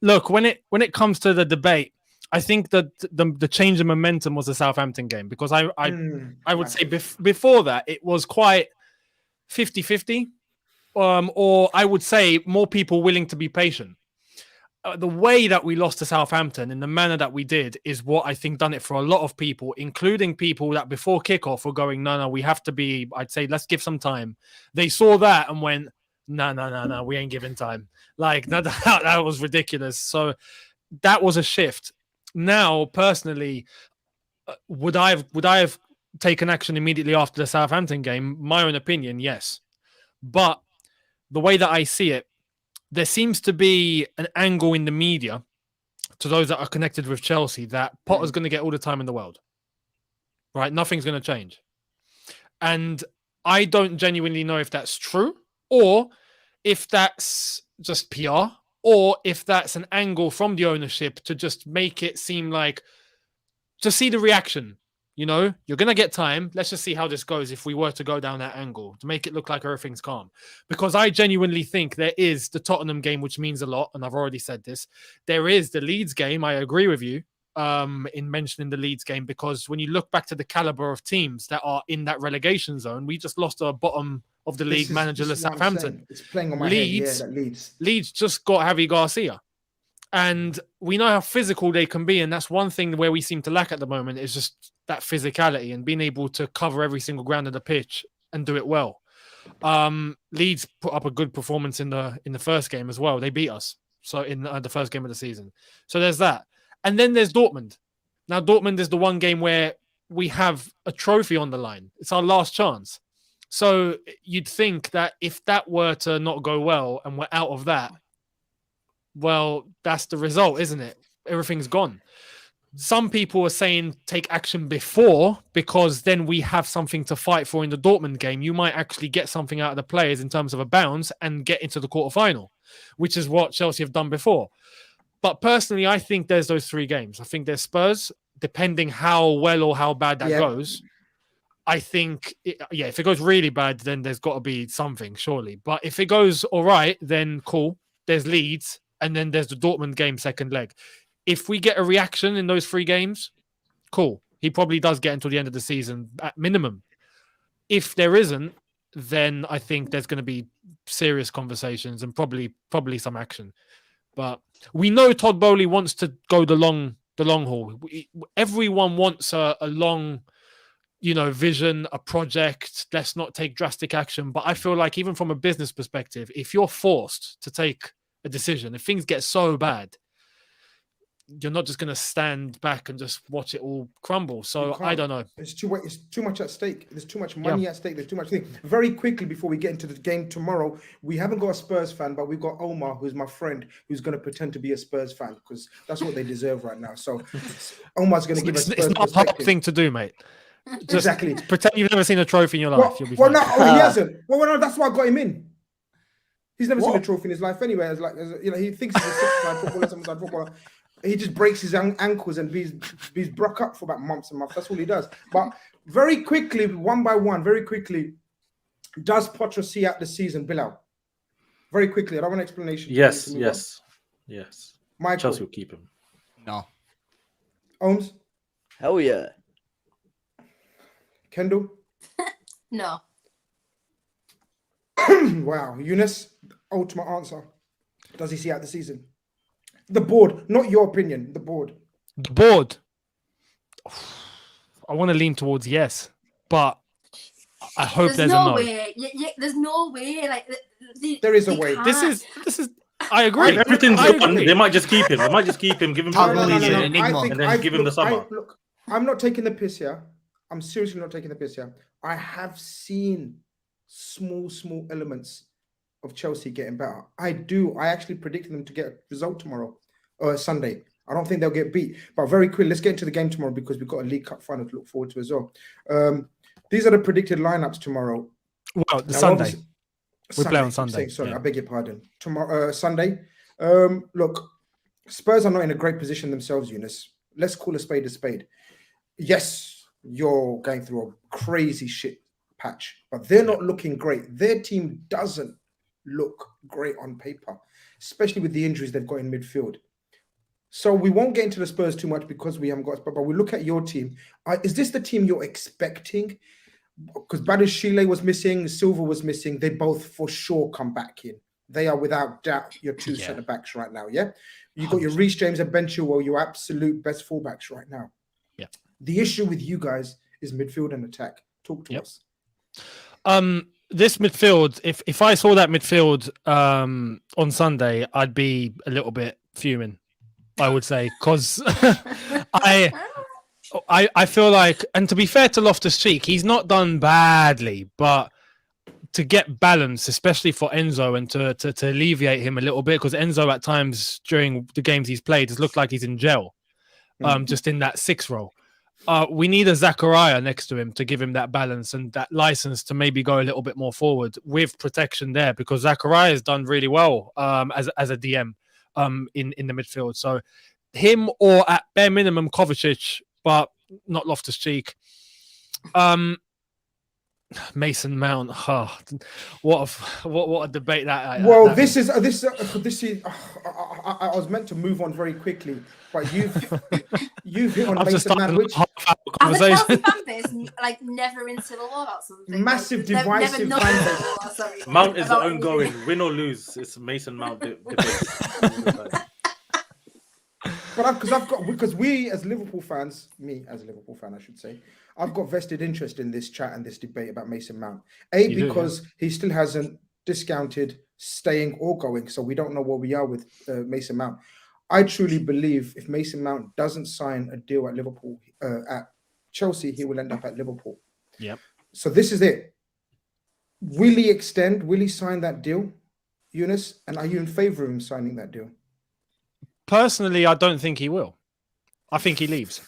[SPEAKER 3] look, when it comes to the debate, I think that the change in momentum was the Southampton game, because I would say before that it was quite 50-50, or I would say more people willing to be patient. The way that we lost to Southampton in the manner that we did is what I think done it for a lot of people, including people that before kickoff were going, no, we have to be, I'd say, let's give some time. They saw that and went, no, we ain't giving time. Like, that was ridiculous. So that was a shift. Now, personally, would I have taken action immediately after the Southampton game? My own opinion, yes. But the way that I see it, there seems to be an angle in the media to those that are connected with Chelsea that Potter's going to get all the time in the world. Right? Nothing's going to change. And I don't genuinely know if that's true, or if that's just PR, or if that's an angle from the ownership to just make it seem like, to see the reaction. You know, you're going to get time. Let's just see how this goes if we were to go down that angle, to make it look like everything's calm. Because I genuinely think there is the Tottenham game, which means a lot, and I've already said this. There is the Leeds game. I agree with you in mentioning the Leeds game, because when you look back to the caliber of teams that are in that relegation zone, we just lost our bottom of the league managerless Southampton.
[SPEAKER 1] It's playing on my head. Yeah, that Leeds.
[SPEAKER 3] Leeds just got Javi Garcia. And we know how physical they can be. And that's one thing where we seem to lack at the moment is just that physicality and being able to cover every single ground of the pitch and do it well. Leeds put up a good performance in the first game as well. They beat us. So in the first game of the season. So there's that. And then there's Dortmund. Now, Dortmund is the one game where we have a trophy on the line. It's our last chance. So you'd think that if that were to not go well and we're out of that, well, that's the result, isn't it? Everything's gone. Some people are saying take action before because then we have something to fight for in the Dortmund game. You might actually get something out of the players in terms of a bounce and get into the quarterfinal, which is what Chelsea have done before. But personally, I think there's those 3 games. I think there's Spurs, depending how well or how bad that goes. I think, if it goes really bad, then there's got to be something, surely. But if it goes all right, then cool. There's Leeds, and then there's the Dortmund game, second leg. If we get a reaction in those 3 games, cool. He probably does get until the end of the season at minimum. If there isn't, then I think there's going to be serious conversations and probably some action. But we know Todd Bowley wants to go the long haul. Everyone wants a long, vision, a project. Let's not take drastic action. But I feel like even from a business perspective, if you're forced to take a decision, if things get so bad, you're not just going to stand back and just watch it all crumble. So I don't know.
[SPEAKER 1] It's too much at stake. There's too much money at stake. There's too much thing. Very quickly before we get into the game tomorrow, we haven't got a Spurs fan, but we've got Omar, who's my friend, who's going to pretend to be a Spurs fan because that's what they deserve right now. So Omar's going to give us Spurs
[SPEAKER 3] It's not a hard thing to do, mate. Just
[SPEAKER 1] exactly.
[SPEAKER 3] Pretend you've never seen a trophy in your life. You'll be fine.
[SPEAKER 1] No, he hasn't. Well, no, that's why I got him in. He's never seen a trophy in his life anyway. He thinks he's a six-side footballer, seven-side footballer. He just breaks his ankles and he's broke up for about months and months. That's all he does. But very quickly, one by one, does Potter see out the season, Bilal? Very quickly. I don't want an explanation.
[SPEAKER 5] Yes.
[SPEAKER 1] Michael.
[SPEAKER 5] Chelsea will keep him.
[SPEAKER 4] No.
[SPEAKER 1] Ohms?
[SPEAKER 6] Hell yeah.
[SPEAKER 1] Kendall?
[SPEAKER 2] No.
[SPEAKER 1] Wow. Eunice, ultimate answer. Does he see out the season? The board, not your opinion, the board.
[SPEAKER 3] The board. I want to lean towards yes, but I hope there's a no.
[SPEAKER 2] There's no way. Like
[SPEAKER 1] there is a way.
[SPEAKER 2] Can't.
[SPEAKER 3] This is. I agree.
[SPEAKER 5] If everything's done, they might just keep him. They might just keep him, give him and then give him the summer.
[SPEAKER 1] I'm not taking the piss here. I'm seriously not taking the piss here. I have seen small elements of Chelsea getting better. I actually predicted them to get a result tomorrow or Sunday. I don't think they'll get beat. But very quick, let's get into the game tomorrow because we've got a League Cup final to look forward to as well. These are the predicted lineups tomorrow.
[SPEAKER 3] Well, Sunday. We play on Sunday.
[SPEAKER 1] Sorry, I beg your pardon. Tomorrow, Sunday. Look, Spurs are not in a great position themselves, Eunice. Let's call a spade a spade. Yes, you're going through a crazy shit patch, but they're not looking great. Their team doesn't look great on paper, especially with the injuries they've got in midfield. So we won't get into the Spurs too much because we haven't got, but we look at your team. Is this the team you're expecting? Because Badishile was missing, Silva was missing. They both for sure come back in. They are without doubt your two centre backs right now. Yeah, you got your Reece James and Ben Chilwell, your absolute best fullbacks right now.
[SPEAKER 3] Yeah.
[SPEAKER 1] The issue with you guys is midfield and attack. Talk to us.
[SPEAKER 3] This midfield, if I saw that midfield on Sunday, I'd be a little bit fuming, I would say, because I feel like, and to be fair to Loftus-Cheek, he's not done badly, but to get balance, especially for Enzo, and to alleviate him a little bit, because Enzo at times during the games he's played has looked like he's in jail, just in that 6 role. We need a Zachariah next to him to give him that balance and that license to maybe go a little bit more forward with protection there, because Zachariah has done really well as a DM in the midfield. So him, or at bare minimum Kovacic, but not Loftus-Cheek. Mason Mount. Oh, what a debate that.
[SPEAKER 1] Well, this is. I was meant to move on very quickly, but you've hit on Mason Mount, which
[SPEAKER 2] are the Chelsea fan base like never in civil war or something?
[SPEAKER 1] Massive divisive fan base.
[SPEAKER 5] Mount is the ongoing, win or lose. It's Mason Mount debate.
[SPEAKER 1] because we as Liverpool fans, me as a Liverpool fan, I should say, I've got vested interest in this chat and this debate about Mason Mount. Because he still hasn't discounted staying or going, so we don't know where we are with Mason Mount. I truly believe if Mason Mount doesn't sign a deal at Liverpool, at Chelsea, he will end up at Liverpool.
[SPEAKER 3] Yep.
[SPEAKER 1] So this is it. Will he extend? Will he sign that deal, Eunice? And are you in favour of him signing that deal?
[SPEAKER 3] Personally, I don't think he will. I think he leaves.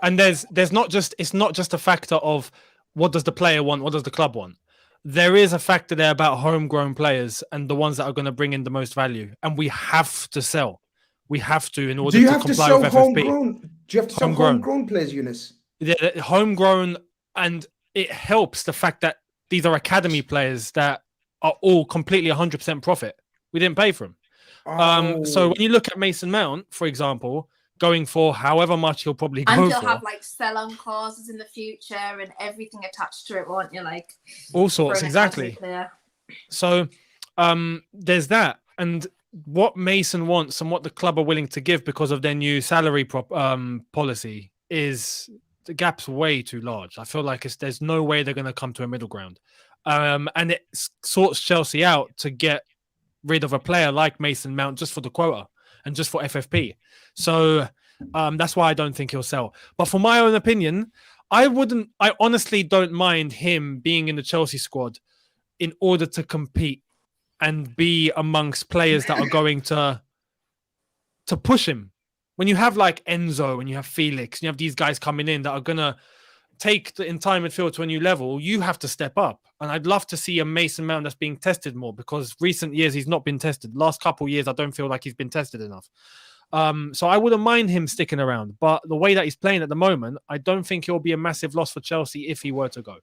[SPEAKER 3] And it's not just a factor of what does the player want, what does the club want. There is a factor there about homegrown players and the ones that are going to bring in the most value. And we have to sell. We have to in order to comply with FFP.
[SPEAKER 1] Homegrown? Do you have to sell homegrown players, Eunice?
[SPEAKER 3] Yeah, homegrown, and it helps the fact that these are academy players that are all completely 100% profit. We didn't pay for them. So when you look at Mason Mount, for example, going for however much he'll probably go for.
[SPEAKER 2] And you'll have like sell-on clauses in the future and everything attached to it, won't you? Like
[SPEAKER 3] all sorts, exactly. So there's that. And what Mason wants and what the club are willing to give because of their new salary policy is the gap's way too large. I feel like there's no way they're going to come to a middle ground. And it sorts Chelsea out to get rid of a player like Mason Mount just for the quota and just for FFP. So that's why I don't think he'll sell. But for my own opinion, I honestly don't mind him being in the Chelsea squad in order to compete and be amongst players that are going to push him. When you have like Enzo and you have Felix, and you have these guys coming in that are going to take the entire midfield to a new level, you have to step up. And I'd love to see a Mason Mount that's being tested more because recent years he's not been tested. Last couple of years, I don't feel like he's been tested enough. So I wouldn't mind him sticking around. But the way that he's playing at the moment, I don't think he'll be a massive loss for Chelsea if he were to go.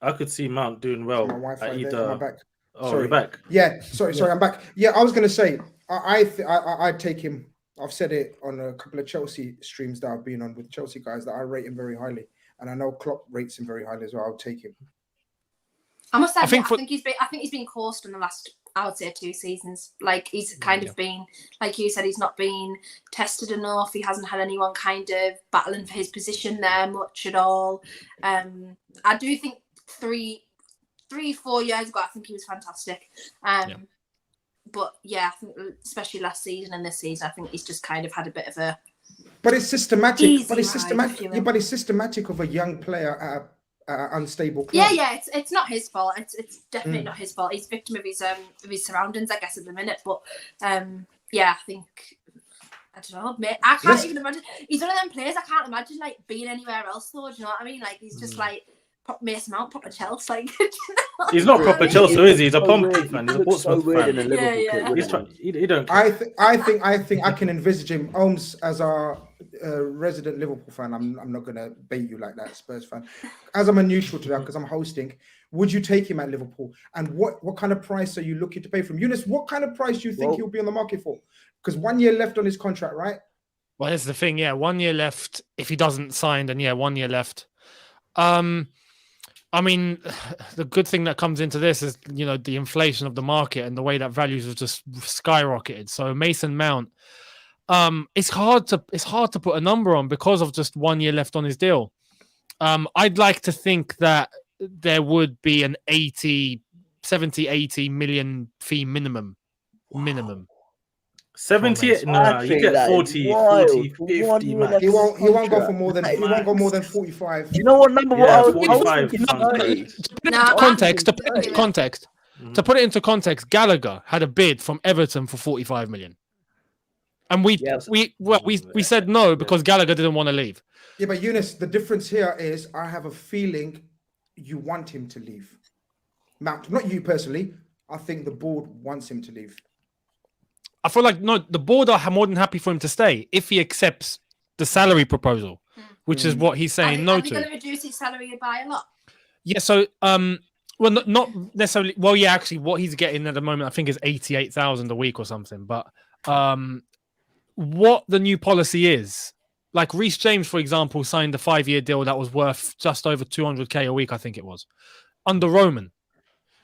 [SPEAKER 5] I could see Mount doing well.
[SPEAKER 1] Sorry,
[SPEAKER 5] you're back.
[SPEAKER 1] Yeah, sorry, I'm back. Yeah, I was going to say, I'd take him. I've said it on a couple of Chelsea streams that I've been on with Chelsea guys that I rate him very highly. And I know Klopp rates him very highly as well. I'll take him.
[SPEAKER 2] I must say, I think he's been coursed in the last, I would say, 2 seasons. Like he's kind of been, like you said, he's not been tested enough. He hasn't had anyone kind of battling for his position there much at all. I do think 3-4 years ago, I think he was fantastic. But yeah, I think especially last season and this season, I think he's just kind of had a bit of a.
[SPEAKER 1] But it's systematic. But it's systematic of a young player at an unstable club.
[SPEAKER 2] Yeah. It's not his fault. It's definitely not his fault. He's victim of his surroundings, I guess, at the minute. But yeah, I think. I don't know, mate. I can't even imagine. He's one of them players. I can't imagine like being anywhere else. Though, do you know what I mean? Like he's just like. Mason Mount, proper Chelsea. Like,
[SPEAKER 5] he's not proper Chelsea, is he? He's a Pompey fan. He's a Portsmouth fan. He don't.
[SPEAKER 1] I think I can envisage him. Holmes, as our resident Liverpool fan, I'm not gonna bait you like that, Spurs fan. As I'm a neutral to that because I'm hosting. Would you take him at Liverpool? And what kind of price are you looking to pay for him? Eunice, what kind of price do you think he'll be on the market for? Because 1 year left on his contract, right?
[SPEAKER 3] Well, here's the thing. Yeah, 1 year left. If he doesn't sign, then 1 year left. I mean, the good thing that comes into this is, the inflation of the market and the way that values have just skyrocketed. So Mason Mount, it's hard to put a number on because of just 1 year left on his deal. I'd like to think that there would be an 70, 80 million fee minimum.
[SPEAKER 5] 70? No, you get 40, 50 max.
[SPEAKER 1] He won't go for more than 45.
[SPEAKER 6] You know what number?
[SPEAKER 5] Yeah,
[SPEAKER 6] what
[SPEAKER 5] 45.
[SPEAKER 3] To put it into context, Gallagher had a bid from Everton for 45 million. And we said no because Gallagher didn't want to leave.
[SPEAKER 1] Yeah, but Eunice, the difference here is I have a feeling you want him to leave. Mount, not you personally. I think the board wants him to leave.
[SPEAKER 3] I feel like the board are more than happy for him to stay if he accepts the salary proposal, which is what he's saying no to.
[SPEAKER 2] Are they going to reduce his salary by a lot?
[SPEAKER 3] Yeah, so well, not necessarily. Well, yeah, actually, what he's getting at the moment, I think, is 88,000 a week or something. But what the new policy is, like Reece James, for example, signed a 5-year deal that was worth just over 200k a week, I think it was, under Roman.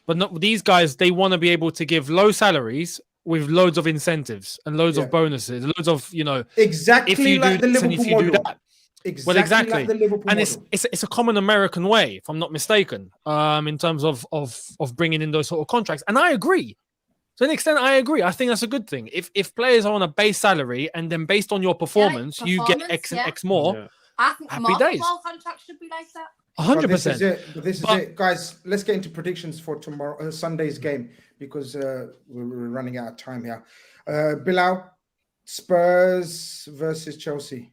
[SPEAKER 3] But these guys, they want to be able to give low salaries with loads of incentives and loads of bonuses, loads of,
[SPEAKER 1] exactly
[SPEAKER 3] if you
[SPEAKER 1] like
[SPEAKER 3] do
[SPEAKER 1] the
[SPEAKER 3] this and
[SPEAKER 1] Liverpool
[SPEAKER 3] if you do
[SPEAKER 1] model.
[SPEAKER 3] that.
[SPEAKER 1] Exactly,
[SPEAKER 3] Well, exactly.
[SPEAKER 1] like the Liverpool
[SPEAKER 3] and
[SPEAKER 1] model.
[SPEAKER 3] it's a common American way, if I'm not mistaken, in terms of bringing in those sort of contracts. And I agree. To an extent, I agree. I think that's a good thing. If players are on a base salary and then based on your performance, you get X and X more.
[SPEAKER 5] Yeah.
[SPEAKER 2] I think
[SPEAKER 3] Happy
[SPEAKER 2] more
[SPEAKER 3] days.
[SPEAKER 2] football contracts should be like that.
[SPEAKER 3] 100%.
[SPEAKER 1] This is it, guys. Let's get into predictions for tomorrow, Sunday's game, because we're running out of time here. Bilal, Spurs versus Chelsea.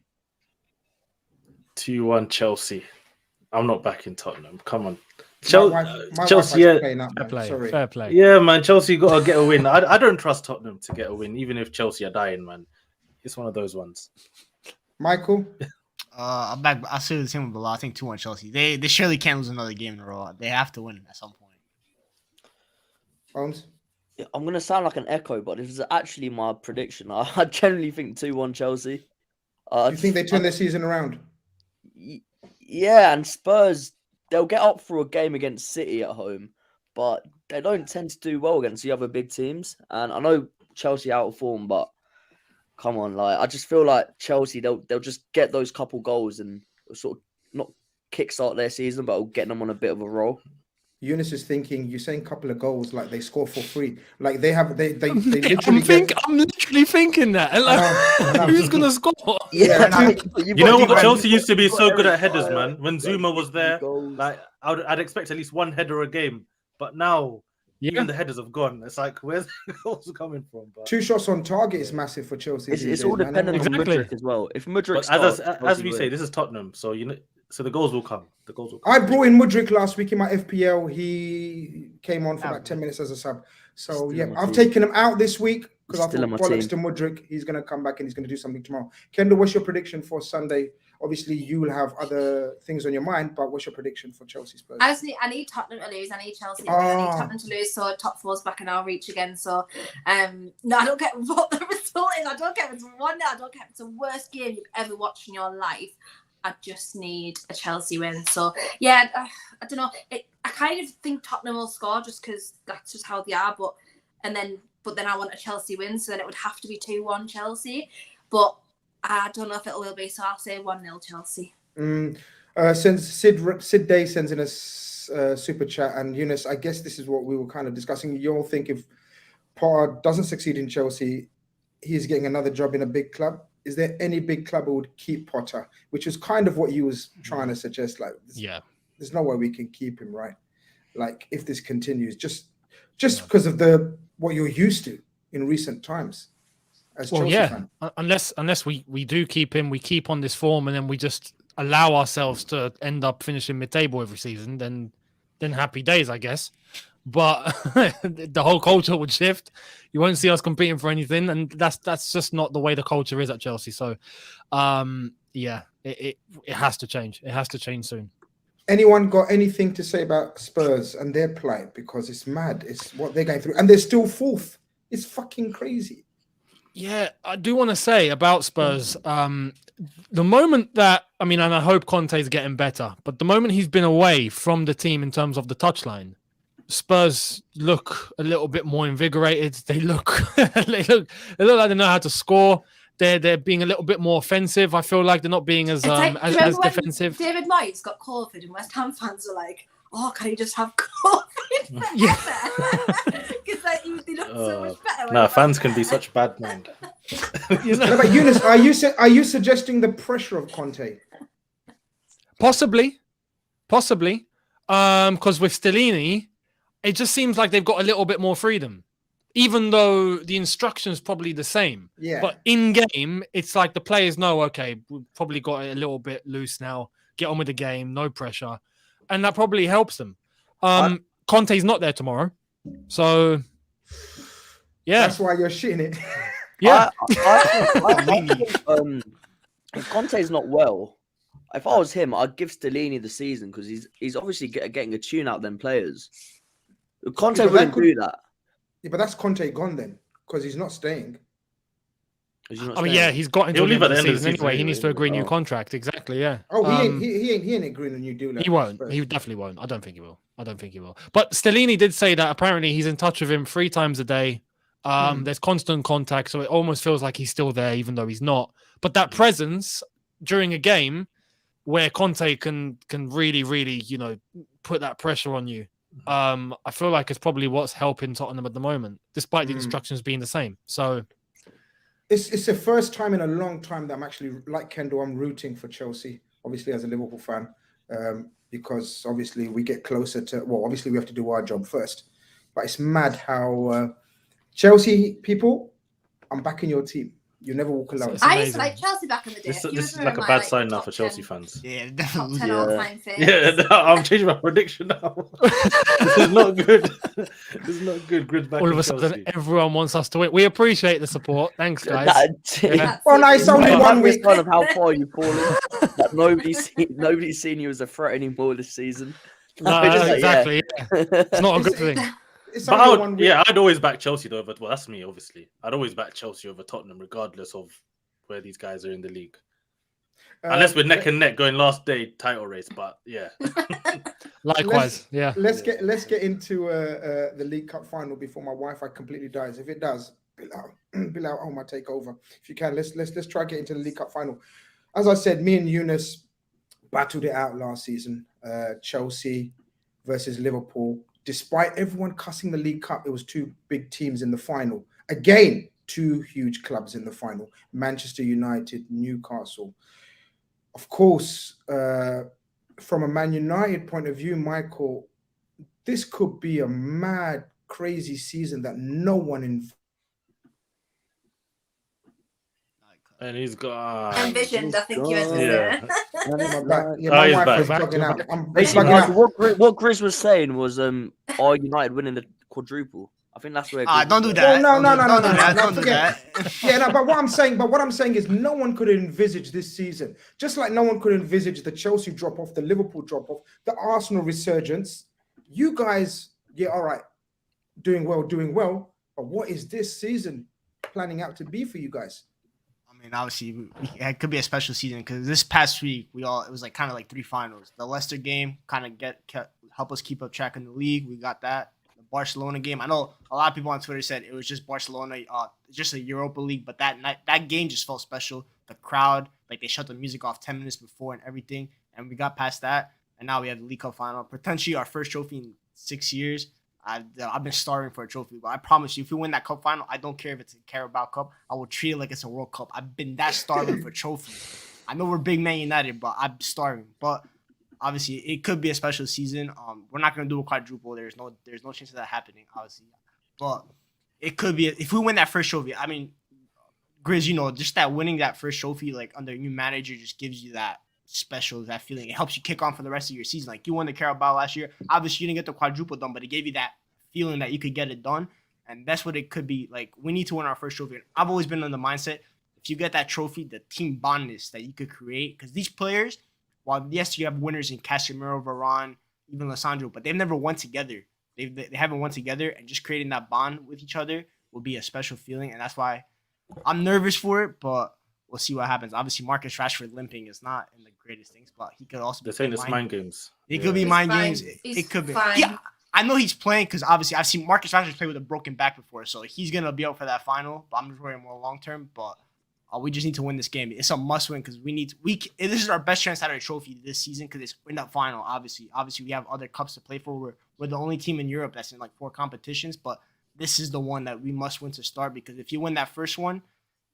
[SPEAKER 5] 2-1 Chelsea. I'm not backing Tottenham. Come on.
[SPEAKER 1] My
[SPEAKER 5] Chelsea, yeah.
[SPEAKER 3] Fair play.
[SPEAKER 5] Yeah, man. Chelsea got to get a win. I don't trust Tottenham to get a win, even if Chelsea are dying, man. It's one of those ones.
[SPEAKER 1] Michael?
[SPEAKER 4] I'm back. I'll say the same with Bilal. I think 2-1 Chelsea. They surely can't lose another game in a row. They have to win at some point.
[SPEAKER 1] Holmes?
[SPEAKER 6] I'm going to sound like an echo, but this is actually my prediction. I generally think 2-1 Chelsea.
[SPEAKER 1] You think they turn their season around?
[SPEAKER 6] Yeah, and Spurs, they'll get up for a game against City at home, but they don't tend to do well against the other big teams. And I know Chelsea out of form, but come on, I just feel like Chelsea, they'll just get those couple goals and sort of not kickstart their season, but it'll get them on a bit of a roll.
[SPEAKER 1] Eunice is thinking, you're saying couple of goals like they score for free. Like they literally
[SPEAKER 3] I'm literally thinking that. Like, who's going to score?
[SPEAKER 6] Yeah.
[SPEAKER 5] You know what? Chelsea used to be so good at headers, man. When Zuma was there, like I'd expect at least one header a game. But now, even the headers have gone. It's like, where's the goals coming from? But
[SPEAKER 1] 2 shots on target is massive for Chelsea.
[SPEAKER 6] It's all dependent on Mudryk as well. If Mudryk
[SPEAKER 5] starts, as we say, this is Tottenham, so so the goals will come.
[SPEAKER 1] I brought in Mudryk last week in my FPL. He came on for about 10 minutes as a sub. So I've taken him out this week because I thought bollocks to Mudryk. He's going to come back and he's going to do something tomorrow. Kendall, what's your prediction for Sunday? Obviously, you will have other things on your mind, but what's your prediction for Chelsea Spurs?
[SPEAKER 2] I need Tottenham to lose. I need Chelsea to win. I need Tottenham to lose, so top four's back in our reach again. So, no, I don't get what the result is. I don't care if it's 1-0. I don't care if it's the worst game you've ever watched in your life. I just need a Chelsea win. So, yeah, I don't know. I kind of think Tottenham will score just because that's just how they are. But then I want a Chelsea win, so then it would have to be 2-1 Chelsea. But I don't know if it will be, so I'll say 1-0 Chelsea.
[SPEAKER 1] Since Sid Day sends in a super chat, and Eunice, I guess this is what we were kind of discussing. You all think if Potter doesn't succeed in Chelsea, he's getting another job in a big club. Is there any big club who would keep Potter? Which is kind of what you was trying to suggest. Like, there's no way we can keep him, right? Like, if this continues, just because of what you're used to in recent times. As Chelsea fan.
[SPEAKER 3] Unless we do keep him, we keep on this form, and then we just allow ourselves to end up finishing mid-table every season, then happy days, I guess. But the whole culture would shift. You won't see us competing for anything, and that's just not the way the culture is at Chelsea. So, it has to change. It has to change soon.
[SPEAKER 1] Anyone got anything to say about Spurs and their plight? Because it's mad. It's what they're going through, and they're still fourth. It's fucking crazy.
[SPEAKER 3] Yeah, I do want to say about Spurs, the moment that, and I hope Conte's getting better, but the moment he's been away from the team in terms of the touchline, Spurs look a little bit more invigorated. They look like they know how to score. They're being a little bit more offensive. I feel like they're not being as defensive.
[SPEAKER 2] David Moyes got COVID, and West Ham fans are like, "Oh, can he just have COVID forever?" Because they look so much better.
[SPEAKER 5] No, fans can be such bad mind.
[SPEAKER 1] But Eunice, are you suggesting the pressure of Conte?
[SPEAKER 3] Possibly. Because with Stellini, it just seems like they've got a little bit more freedom, even though the instruction's probably the same.
[SPEAKER 1] Yeah.
[SPEAKER 3] But in game, it's like the players know, okay, we've probably got it a little bit loose now. Get on with the game, no pressure, and that probably helps them. Conte's not there tomorrow, so yeah,
[SPEAKER 1] that's why you're shitting it.
[SPEAKER 3] Yeah.
[SPEAKER 6] If Conte's not well, if I was him, I'd give Stellini the season because he's obviously getting a tune out of them players. Conte wouldn't do that.
[SPEAKER 1] Yeah, but that's Conte gone then because he's not staying.
[SPEAKER 3] He's got until the end of the season anyway. He needs to agree a new contract. Exactly, yeah.
[SPEAKER 1] Oh, he ain't agreeing a new deal.
[SPEAKER 3] He won't. He definitely won't. I don't think he will. But Stellini did say that apparently he's in touch with him 3 times a day. There's constant contact, so it almost feels like he's still there, even though he's not. But that presence during a game where Conte can really, really, put that pressure on you. I feel like it's probably what's helping Tottenham at the moment, despite the instructions being the same. So
[SPEAKER 1] it's the first time in a long time that I'm actually, like Kendall, I'm rooting for Chelsea, obviously as a Liverpool fan, because obviously we get closer to, well, obviously we have to do our job first. But it's mad how Chelsea people, I'm backing your team. You never walk alone.
[SPEAKER 2] I used to like Chelsea back in the day.
[SPEAKER 5] This is like a bad sign now for Chelsea fans.
[SPEAKER 4] Yeah,
[SPEAKER 2] Top
[SPEAKER 4] definitely.
[SPEAKER 2] 10 all-time fans.
[SPEAKER 5] Yeah, no, I'm changing my prediction now. This is not good. This is not good. Grizz back
[SPEAKER 3] all of
[SPEAKER 5] in
[SPEAKER 3] a sudden,
[SPEAKER 5] Chelsea.
[SPEAKER 3] everyone wants us to win. We appreciate the support. Thanks, guys.
[SPEAKER 1] Well, no, it's only one week.
[SPEAKER 6] Kind of how far you've fallen. That nobody's seen you as a threat anymore this season.
[SPEAKER 3] No, exactly. Yeah. It's not a good thing.
[SPEAKER 5] But I'd always back Chelsea though. But well, that's me, obviously. I'd always back Chelsea over Tottenham, regardless of where these guys are in the league. Unless we're neck and neck going last day title race, but yeah.
[SPEAKER 3] Likewise,
[SPEAKER 1] Let's get into the League Cup final before my Wi-Fi completely dies. If it does, Bilal, oh my take over. If you can, let's try get into the League Cup final. As I said, me and Eunice battled it out last season. Chelsea versus Liverpool. Despite everyone cussing the League Cup, it was two big teams in the final. Again, two huge clubs in the final. Manchester United, Newcastle. Of course, from a Man United point of view, Michael, this could be a mad, crazy season that no one
[SPEAKER 5] And he's gone.
[SPEAKER 2] Envisioned, I think you were saying.
[SPEAKER 1] my Wi-Fi's bugging out. I'm
[SPEAKER 6] Basically,
[SPEAKER 1] bugging out.
[SPEAKER 6] what Grizz was saying was, are United winning the quadruple? I think that's where.
[SPEAKER 4] Don't do that.
[SPEAKER 1] Well, no.
[SPEAKER 4] Don't do that.
[SPEAKER 1] Yeah, no. But what I'm saying is, no one could envisage this season. Just like no one could envisage the Chelsea drop off, the Liverpool drop off, the Arsenal resurgence. You guys, all right, doing well. But what is this season planning out to be for you guys?
[SPEAKER 4] I mean, obviously, it could be a special season because this past week it was like kind of like three finals. The Leicester game kind of help us keep up track in the league. We got that. The Barcelona game. I know a lot of people on Twitter said it was just Barcelona, just a Europa League, but that game just felt special. The crowd, like they shut the music off 10 minutes before and everything, and we got past that, and now we have the League Cup final, potentially our first trophy in 6 years. I've been starving for a trophy, but I promise you, if we win that cup final, I don't care if it's a Carabao Cup. I will treat it like it's a World Cup. I've been that starving for trophies. I know we're big Man United, but I'm starving. But obviously, it could be a special season. We're not gonna do a quadruple. There's no chance of that happening, obviously. But it could be if we win that first trophy. I mean, Grizz, just that winning that first trophy, like under a new manager, just gives you that that feeling. It helps you kick on for the rest of your season. Like you won the Carabao last year. Obviously, you didn't get the quadruple done, but it gave you that feeling that you could get it done. And that's what it could be. Like we need to win our first trophy. I've always been in the mindset, if you get that trophy, the team bondness that you could create. Because these players, while yes, you have winners in Casemiro, Varane, even Lissandro, but they've never won together. They haven't won together, and just creating that bond with each other will be a special feeling. And that's why I'm nervous for it, but we'll see what happens. Obviously, Marcus Rashford limping is not in the greatest things, but he could also
[SPEAKER 5] be saying it's mind games.
[SPEAKER 4] It could be mind games. It could be. Yeah, I know he's playing because obviously I've seen Marcus Rashford play with a broken back before, so he's going to be out for that final, but I'm just worried more long-term. But we just need to win this game. It's a must-win because this is our best chance at a trophy this season because it's in that final, obviously. Obviously, we have other cups to play for. We're the only team in Europe that's in like 4 competitions, but this is the one that we must win to start because if you win that first one,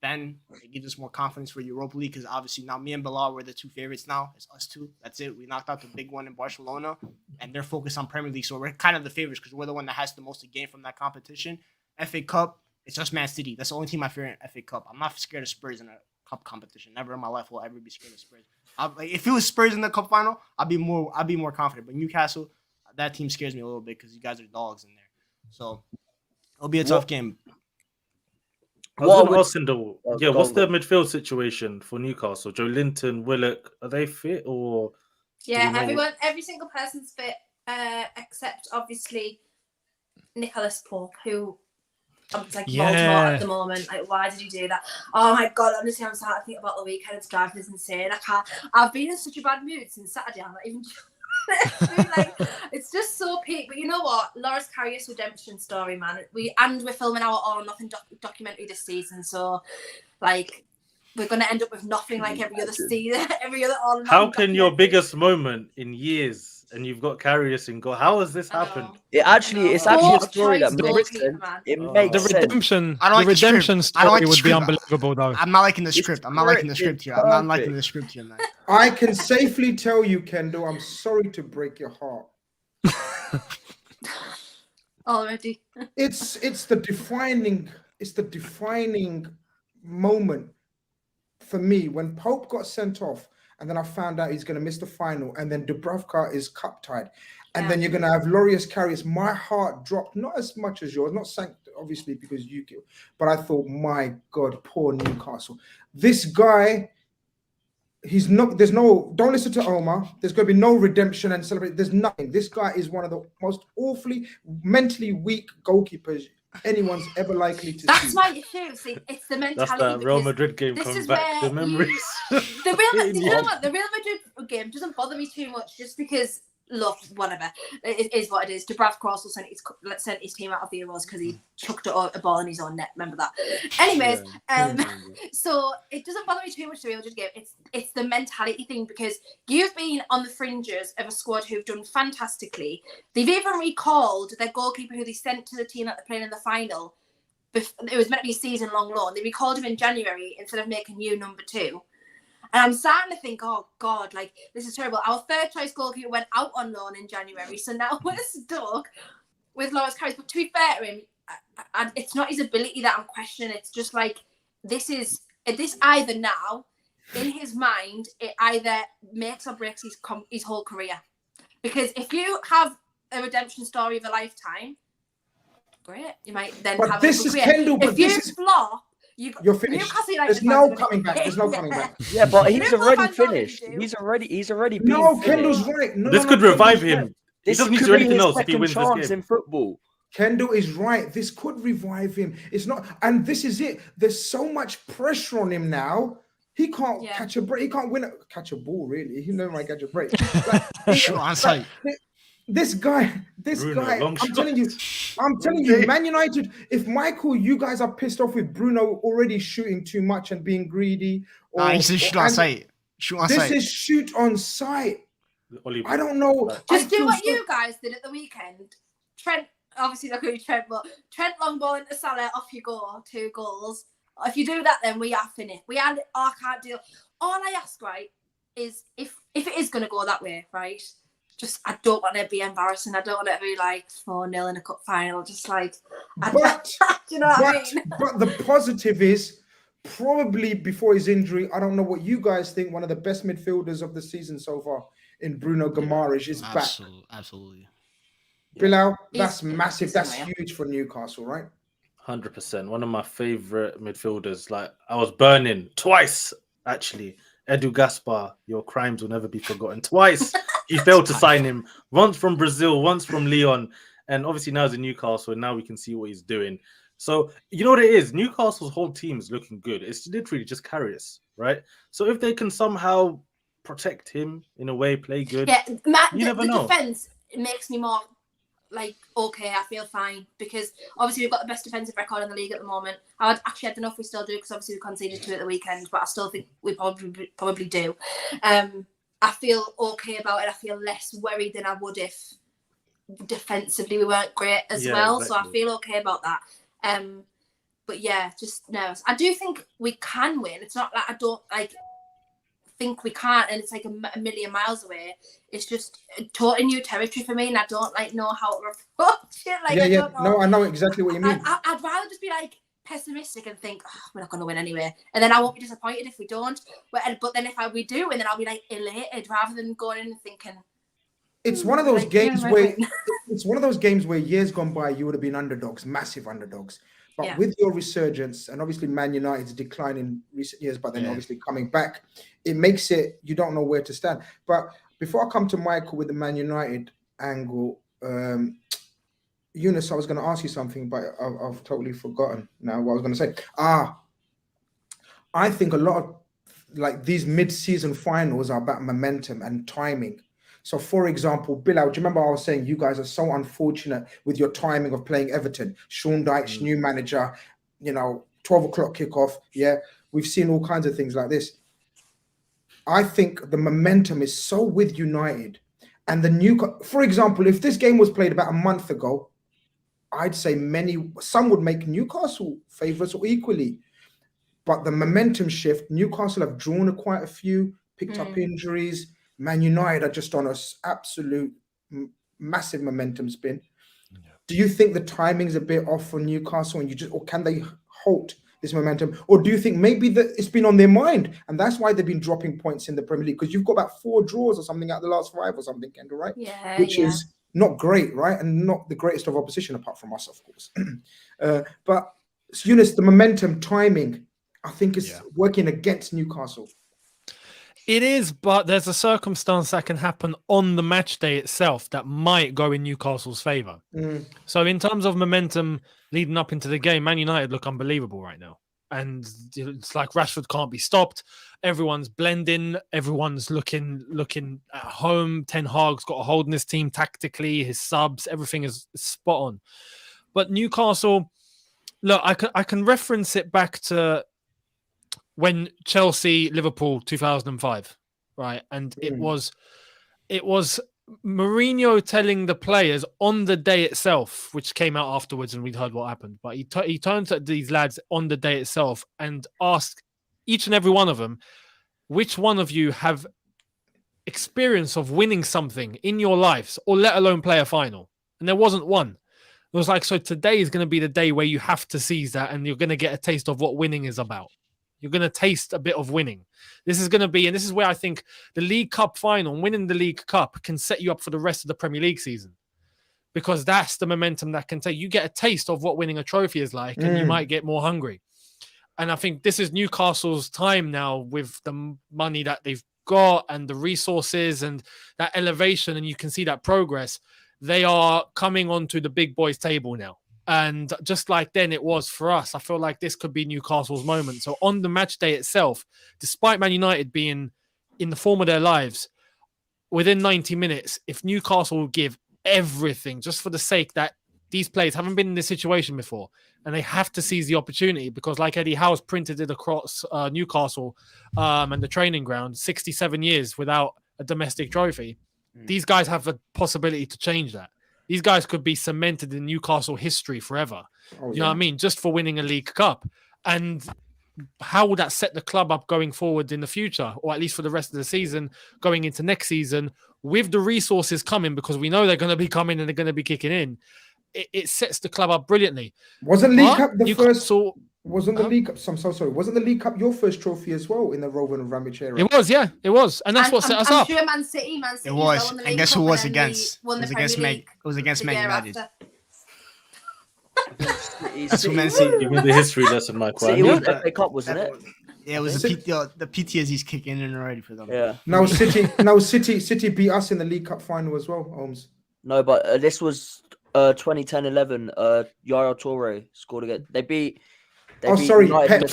[SPEAKER 4] then it gives us more confidence for Europa League because obviously now me and Bilal, we're the 2 favorites now. It's us 2. That's it. We knocked out the big one in Barcelona, and they're focused on Premier League. So we're kind of the favorites because we're the one that has the most to gain from that competition. FA Cup, it's just Man City. That's the only team I fear in FA Cup. I'm not scared of Spurs in a cup competition. Never in my life will I ever be scared of Spurs. If it was Spurs in the cup final, I'd be more confident. But Newcastle, that team scares me a little bit because you guys are dogs in there. So it'll be a tough game.
[SPEAKER 5] What's the midfield situation for Newcastle? Joe Linton, Willock, are they fit or?
[SPEAKER 2] Yeah, every single person's fit, except obviously Nicholas Pope, who I'm like Baltimore at the moment. Like, why did you do that? Oh my god, honestly, I'm starting to think about the weekend. It's driving us insane. I've been in such a bad mood since Saturday. I'm not even. Like, it's just so peak. But you know what? Loris Karius redemption story, man. We're filming our All or Nothing documentary this season, so like we're gonna end up with nothing like every other season, every other All or Nothing.
[SPEAKER 5] How can your biggest moment in years and you've got Karius in goal? How has this happened?
[SPEAKER 6] It's actually a story that makes sense. It makes
[SPEAKER 3] The
[SPEAKER 6] sense.
[SPEAKER 3] redemption,
[SPEAKER 4] I don't like
[SPEAKER 3] the
[SPEAKER 4] the script.
[SPEAKER 3] redemption
[SPEAKER 4] I don't like
[SPEAKER 3] story
[SPEAKER 4] the
[SPEAKER 3] would be
[SPEAKER 4] script.
[SPEAKER 3] unbelievable, though.
[SPEAKER 4] I'm not liking the script. I'm not liking the script here. I'm not liking the script here, man.
[SPEAKER 1] I can safely tell you, Kendall, I'm sorry to break your heart.
[SPEAKER 2] Already.
[SPEAKER 1] It's the defining moment for me when Pope got sent off, and then I found out he's going to miss the final, and then Dubravka is cup tied, and then you're going to have Loris Karius. My heart dropped, not as much as yours, not sank obviously because you killed, but I thought, my God, poor Newcastle. This guy, he's not. Don't listen to Omar. There's going to be no redemption and celebrate. There's nothing. This guy is one of the most awfully mentally weak goalkeepers anyone's ever likely to see.
[SPEAKER 2] That's my issue. See, it's the mentality.
[SPEAKER 5] That's that Real Madrid game coming back. The memories.
[SPEAKER 2] The Real Madrid game doesn't bother me too much, just because. Look, whatever. It is what it is. Dubravka also sent his team out of the Euros because he chucked a ball in his own net. Remember that? Anyways, so it doesn't bother me too much, the Real Madrid game. It's the mentality thing, because you've been on the fringes of a squad who've done fantastically. They've even recalled their goalkeeper who they sent to the team that they're playing in the final. It was meant to be a season-long loan. They recalled him in January instead of making you number 2. And I'm starting to think, oh God, like this is terrible. Our third choice goalkeeper went out on loan in January, so now we're stuck with Loris Karius. But to be fair to him, it's not his ability that I'm questioning. It's just like this either now in his mind, it either makes or breaks his whole career. Because if you have a redemption story of a lifetime, great, you might then have.
[SPEAKER 1] This is Kendall. But
[SPEAKER 2] if you flop. You're
[SPEAKER 1] finished. There's no coming back. There's no coming back.
[SPEAKER 6] Yeah, but he's already finished. He's already been
[SPEAKER 1] No,
[SPEAKER 6] finished.
[SPEAKER 1] Kendall's right.
[SPEAKER 5] This could revive him. He
[SPEAKER 6] This
[SPEAKER 5] doesn't need
[SPEAKER 6] could
[SPEAKER 5] to do
[SPEAKER 6] be
[SPEAKER 5] anything
[SPEAKER 6] his
[SPEAKER 5] else if he
[SPEAKER 6] second
[SPEAKER 5] wins this
[SPEAKER 6] chance
[SPEAKER 5] game.
[SPEAKER 6] in football.
[SPEAKER 1] Kendall is right. This could revive him. It's not, and this is it. There's so much pressure on him now. He can't catch a break. He can't catch a ball, really. He never might catch a break.
[SPEAKER 4] Sure, on sight.
[SPEAKER 1] This guy, I'm telling you, Man United, if Michael, you guys are pissed off with Bruno already shooting too much and being greedy.
[SPEAKER 4] He said shoot on sight. Shoot on sight.
[SPEAKER 1] This is shoot on sight. I don't know.
[SPEAKER 2] Just do what you guys did at the weekend. Trent, obviously not going to Trent, but Trent long ball into Salah, off you go, 2 goals. If you do that, then we are finished. I can't do. All I ask, right, is if it is going to go that way, right, I don't want to be embarrassing. I don't want to be like 4-0 in a cup final. Just like, you know what I mean?
[SPEAKER 1] But the positive is probably before his injury, I don't know what you guys think, one of the best midfielders of the season so far in Bruno Guimaraes is back.
[SPEAKER 4] Absolutely.
[SPEAKER 1] Bilal, that's massive. That's huge for Newcastle, right?
[SPEAKER 5] 100%. One of my favorite midfielders. Like, I was burning twice, actually. Edu Gaspar, your crimes will never be forgotten. Twice he failed to sign him. Once from Brazil, once from Lyon. And obviously now he's in Newcastle, and now we can see what he's doing. So, you know what it is? Newcastle's whole team is looking good. It's literally just Karius, right? So if they can somehow protect him in a way, play good,
[SPEAKER 2] Matt,
[SPEAKER 5] you never
[SPEAKER 2] the
[SPEAKER 5] know.
[SPEAKER 2] defense makes me more like, okay, I feel fine, because obviously we've got the best defensive record in the league at the moment. I don't know if we still do, because obviously we conceded 2 at the weekend, but I still think we probably do. I feel okay about it. I feel less worried than I would if defensively we weren't great as well. Exactly. So I feel okay about that. But yeah, just nervous. I do think we can win. It's not like I don't think we can't, and it's like a million miles away. It's just totally new territory for me, and I don't know how to approach it.
[SPEAKER 1] No, I know exactly what you mean.
[SPEAKER 2] I'd rather just be pessimistic and think, we're not going to win anyway, and then I won't be disappointed if we don't. But then if we do win, then I'll be elated rather than going in and thinking.
[SPEAKER 1] It's one of those games where years gone by you would have been underdogs, massive underdogs. But with your resurgence, and obviously Man United's decline in recent years, but then obviously coming back, it makes it, you don't know where to stand. But before I come to Michael with the Man United angle, Eunice, I was going to ask you something, but I've totally forgotten now what I was going to say. I think a lot of these mid-season finals are about momentum and timing. So, for example, Bilal, do you remember I was saying you guys are so unfortunate with your timing of playing Everton? Sean Dyche, new manager, 12 o'clock kickoff. Yeah, we've seen all kinds of things like this. I think the momentum is so with United. And for example, if this game was played about a month ago, I'd say some would make Newcastle favourites or equally. But the momentum shift, Newcastle have drawn quite a few, picked up injuries. Man United are just on an absolute massive momentum spin. Yeah. Do you think the timing's a bit off for Newcastle, or can they halt this momentum? Or do you think maybe that it's been on their mind and that's why they've been dropping points in the Premier League? Because you've got about 4 draws or something out of the last 5 or something, Kendall, right?
[SPEAKER 2] Yeah.
[SPEAKER 1] Which is not great, right? And not the greatest of opposition apart from us, of course. But Eunice, the momentum, timing, I think is working against Newcastle.
[SPEAKER 3] It is, but there's a circumstance that can happen on the match day itself that might go in Newcastle's favour. So in terms of momentum leading up into the game, Man United look unbelievable right now. And it's like Rashford can't be stopped. Everyone's blending. Everyone's looking at home. Ten Hag's got a hold in his team tactically. His subs, everything is spot on. But Newcastle, look, I can reference it back to when Chelsea, Liverpool, 2005, right? And it was Mourinho telling the players on the day itself, which came out afterwards and we'd heard what happened, but he turned to these lads on the day itself and asked each and every one of them, which one of you have experience of winning something in your lives or let alone play a final? And there wasn't one. It was like, so today is going to be the day where you have to seize that and you're going to get a taste of what winning is about. You're going to taste a bit of winning. This is going to be, and this is where I think the League Cup final, winning the League Cup can set you up for the rest of the Premier League season. Because that's the momentum that can take. You get a taste of what winning a trophy is like, and you might get more hungry. And I think this is Newcastle's time now with the money that they've got and the resources and that elevation, and you can see that progress. They are coming onto the big boys' table now. And just like then it was for us, I feel like this could be Newcastle's moment. So on the match day itself, despite Man United being in the form of their lives, within 90 minutes, if Newcastle will give everything just for the sake that these players haven't been in this situation before and they have to seize the opportunity because like Eddie Howe's printed it across Newcastle and the training ground, 67 years without a domestic trophy. These guys have a possibility to change that. These guys could be cemented in Newcastle history forever. You know what I mean? Just for winning a League Cup. And how will that set the club up going forward in the future, or at least for the rest of the season, going into next season, with the resources coming, because we know they're going to be coming and they're going to be kicking in. It sets the club up brilliantly.
[SPEAKER 1] Wasn't League Cup the first? Wasn't the League Cup? I'm so sorry. Wasn't the League Cup your first trophy as well in the Rowan and Ramage era?
[SPEAKER 3] It was, yeah, it was, and that's what set us up.
[SPEAKER 2] Sure Man City.
[SPEAKER 4] It was, and guess who was against? It was against Man United.
[SPEAKER 5] That's what Man City. Give me the history lesson, Mike.
[SPEAKER 6] City was the FA Cup, wasn't it?
[SPEAKER 4] Yeah, it was the PTSD's kicking in already for them.
[SPEAKER 6] Yeah.
[SPEAKER 1] Now City beat us in the League Cup final as well, Holmes.
[SPEAKER 6] No, but this was 2010-11. Yaya Toure scored again. They beat
[SPEAKER 1] Pep's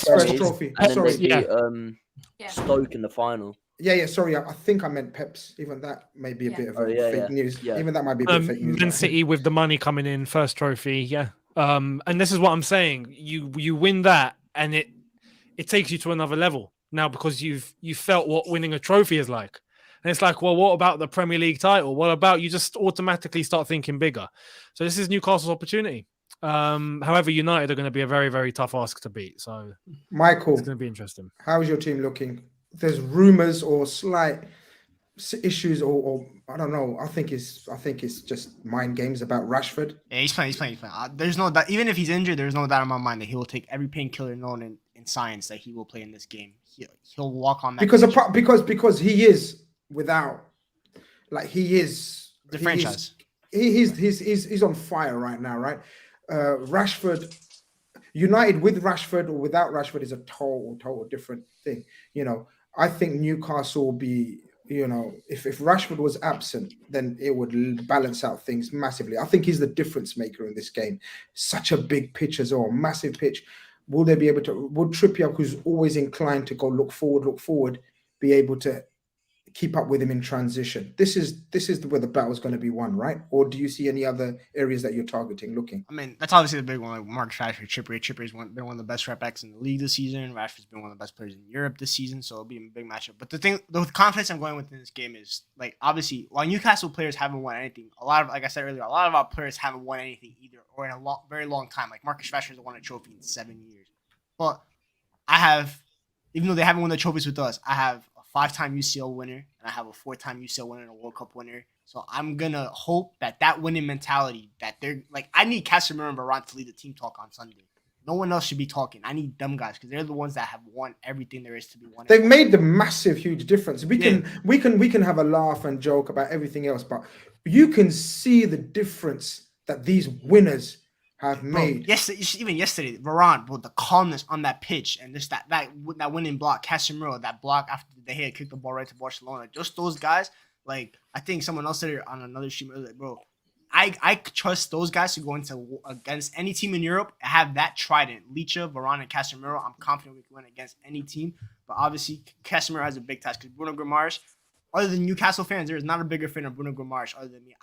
[SPEAKER 1] first trophy.
[SPEAKER 6] And then they beat Stoke in the final.
[SPEAKER 1] Yeah. Sorry, I think I meant Pep's. Even that may be a bit of fake news. Yeah. Even that might be a bit of fake news.
[SPEAKER 3] Man City with the money coming in, first trophy. Yeah. And this is what I'm saying. You win that, and it takes you to another level now because you felt what winning a trophy is like. And it's like, well, what about the Premier League title? What about you just automatically start thinking bigger? So this is Newcastle's opportunity. However, United are going to be a very, very tough ask to beat. So,
[SPEAKER 1] Michael,
[SPEAKER 3] it's going to be interesting.
[SPEAKER 1] How is your team looking? There's rumours or slight issues, or I don't know. I think it's just mind games about Rashford.
[SPEAKER 4] Yeah, he's playing. There's no doubt. Even if he's injured, there's no doubt in my mind that he will take every painkiller known in science that he will play in this game. He'll walk on that
[SPEAKER 1] because he is without, like he is
[SPEAKER 4] the franchise.
[SPEAKER 1] He's on fire right now, right? Rashford, United with Rashford or without Rashford is a total different thing. I think Newcastle will be, if Rashford was absent, then it would balance out things massively. I think he's the difference maker in this game. Such a big pitch as well, massive pitch. Will they be able to? Will Trippier, who's always inclined to go look forward, be able to keep up with him in transition. This is where the battle's going to be won, right? Or do you see any other areas that you're targeting? Looking,
[SPEAKER 4] I mean, that's obviously the big one. Like Marcus Rashford, Chipper's been one of the best right backs in the league this season. Rashford's been one of the best players in Europe this season, so it'll be a big matchup. But the confidence I'm going with in this game is like obviously while Newcastle players haven't won anything, like I said earlier, a lot of our players haven't won anything either, or in a very long time. Like Marcus Rashford hasn't won a trophy in 7 years, but I have, even though they haven't won the trophies with us, I have a 5-time UCL winner and I have a 4-time UCL winner and a World Cup winner. So I'm gonna hope that winning mentality that they're like, I need Casemiro and Varane to lead the team talk on Sunday. No one else should be talking. I need them guys because they're the ones that have won everything there is to be won.
[SPEAKER 1] They've made the massive, huge difference. We can have a laugh and joke about everything else, but you can see the difference that these winners have made.
[SPEAKER 4] Yes, even yesterday, Varane, bro, the calmness on that pitch and just that winning block, Casemiro, that block after they had kicked the ball right to Barcelona. Just those guys, like I think someone else said it on another stream, like, bro, I trust those guys to go into against any team in Europe and have that trident, Licha, Varane, and Casemiro. I'm confident we can win against any team. But obviously, Casemiro has a big task because Bruno Guimaraes, other than Newcastle fans, there is not a bigger fan of Bruno Guimaraes other than me.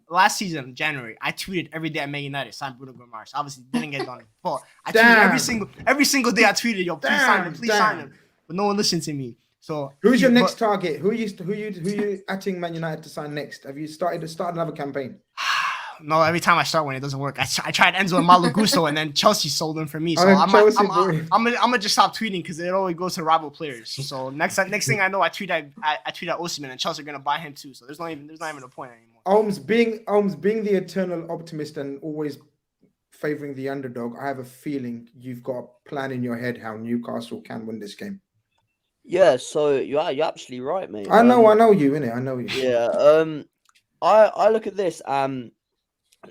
[SPEAKER 4] Last season, in January, I tweeted every day at Man United, sign Bruno Guimaraes. Obviously, didn't get done. But I tweeted every single day. I tweeted, yo, please sign him, sign him. But no one listened to me. So
[SPEAKER 1] who's your next target? Who you atting Man United to sign next? Have you started another campaign?
[SPEAKER 4] No, every time I start one, it doesn't work. I tried Enzo and Malo Gusto, and then Chelsea sold them for me. So I'm gonna just stop tweeting because it always goes to rival players. So next thing I know, I tweet at Osimhen, and Chelsea are gonna buy him too. So there's not even a point anymore.
[SPEAKER 1] Holmes being the eternal optimist and always favoring the underdog, I have a feeling you've got a plan in your head how Newcastle can win this game.
[SPEAKER 6] Yeah, so you're absolutely right, mate.
[SPEAKER 1] I know you, innit? I know you.
[SPEAKER 6] Yeah. I look at this.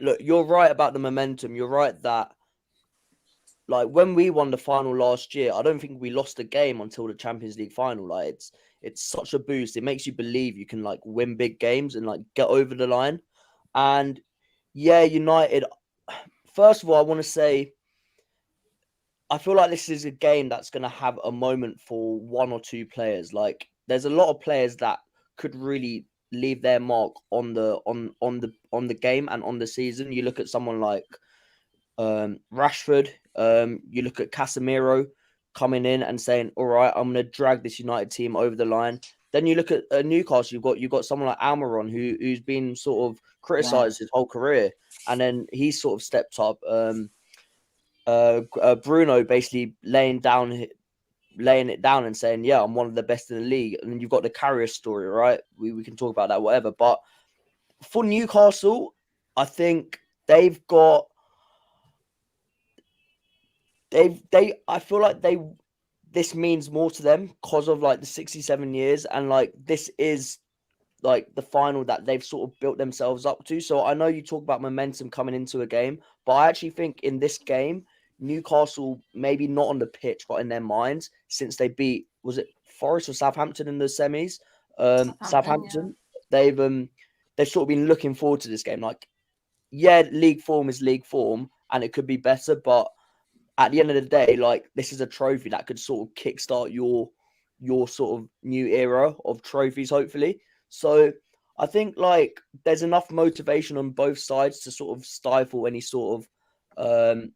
[SPEAKER 6] Look, you're right about the momentum. You're right that, like, when we won the final last year, I don't think we lost a game until the Champions League final. Like, it's such a boost. It makes you believe you can, like, win big games and, like, get over the line. And, yeah, United, first of all, I want to say, I feel like this is a game that's going to have a moment for one or two players. Like, there's a lot of players that could really leave their mark on the game and on the season. You look at someone like Rashford. You look at Casemiro coming in and saying, "All right, I'm going to drag this United team over the line." Then you look at Newcastle. You've got someone like Almiron who's been sort of criticised his whole career, and then he's sort of stepped up. Bruno basically laying it down and saying, yeah, I'm one of the best in the league. And then you've got the Carrier story, right? We can talk about that, whatever. But for Newcastle, I think I feel like this means more to them because of like the 67 years. And like, this is like the final that they've sort of built themselves up to. So I know you talk about momentum coming into a game, but I actually think in this game, Newcastle, maybe not on the pitch, but in their minds, since they beat, was it Forest or Southampton in the semis? Southampton. Yeah. They've sort of been looking forward to this game. Like, yeah, league form is league form, and it could be better, but at the end of the day, like, this is a trophy that could sort of kickstart your sort of new era of trophies, hopefully. So I think like there's enough motivation on both sides to sort of stifle any sort of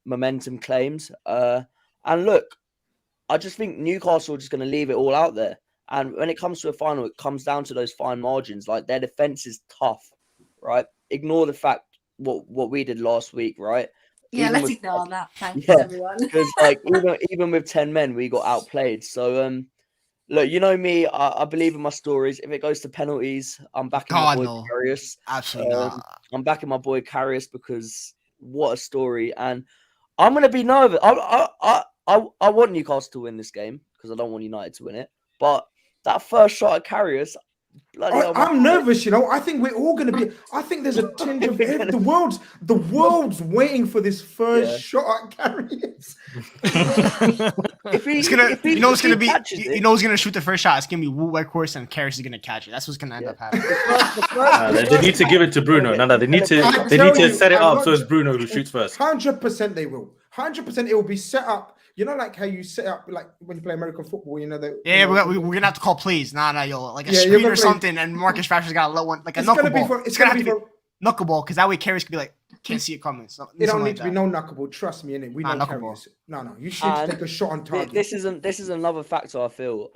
[SPEAKER 6] momentum claims. And look, I just think Newcastle are just going to leave it all out there. And when it comes to a final, it comes down to those fine margins. Like, their defense is tough, right? Ignore the fact what we did last week, right?
[SPEAKER 2] Yeah, let's ignore that. Thanks, everyone.
[SPEAKER 6] Because like even with 10 men, we got outplayed. So look, you know me, I believe in my stories. If it goes to penalties, I'm backing my boy Karius.
[SPEAKER 4] Absolutely not.
[SPEAKER 6] I'm backing my boy Karius because what a story. And I'm gonna be nervous. I want Newcastle to win this game because I don't want United to win it. But that first shot at Karius,
[SPEAKER 1] I'm nervous, you know. I think we're all going to be. I think there's a tinge of the world's waiting for this first shot at Karius.
[SPEAKER 4] You know who's gonna shoot the first shot? It's gonna be Wood Weghorst and Karius is gonna catch it. That's what's gonna end up happening.
[SPEAKER 5] They need to give it to Bruno. No, they need to set it up so it's Bruno who shoots first.
[SPEAKER 1] 100% they will. 100% it will be set up. you know, like how you set up, like when you play American football, you know that.
[SPEAKER 4] Yeah,
[SPEAKER 1] you know,
[SPEAKER 4] we're gonna have to call plays. Nah, yo, like a
[SPEAKER 1] Yeah, you're
[SPEAKER 4] screen
[SPEAKER 1] gonna
[SPEAKER 4] or
[SPEAKER 1] play-
[SPEAKER 4] something, and Marcus Rashford's got a low one, like a
[SPEAKER 1] It's gonna be
[SPEAKER 4] knuckleball.
[SPEAKER 1] for.
[SPEAKER 4] It's gonna have to be knuckleball, because that way carries could be like, can't see it coming. So
[SPEAKER 1] It don't
[SPEAKER 4] something
[SPEAKER 1] need
[SPEAKER 4] like
[SPEAKER 1] to be
[SPEAKER 4] that.
[SPEAKER 1] no knuckleball. Trust me, innit? We
[SPEAKER 4] Nah,
[SPEAKER 1] know
[SPEAKER 4] knuckleball.
[SPEAKER 1] carriers. No, you should
[SPEAKER 6] And
[SPEAKER 1] take a shot on target.
[SPEAKER 6] This is another factor. I feel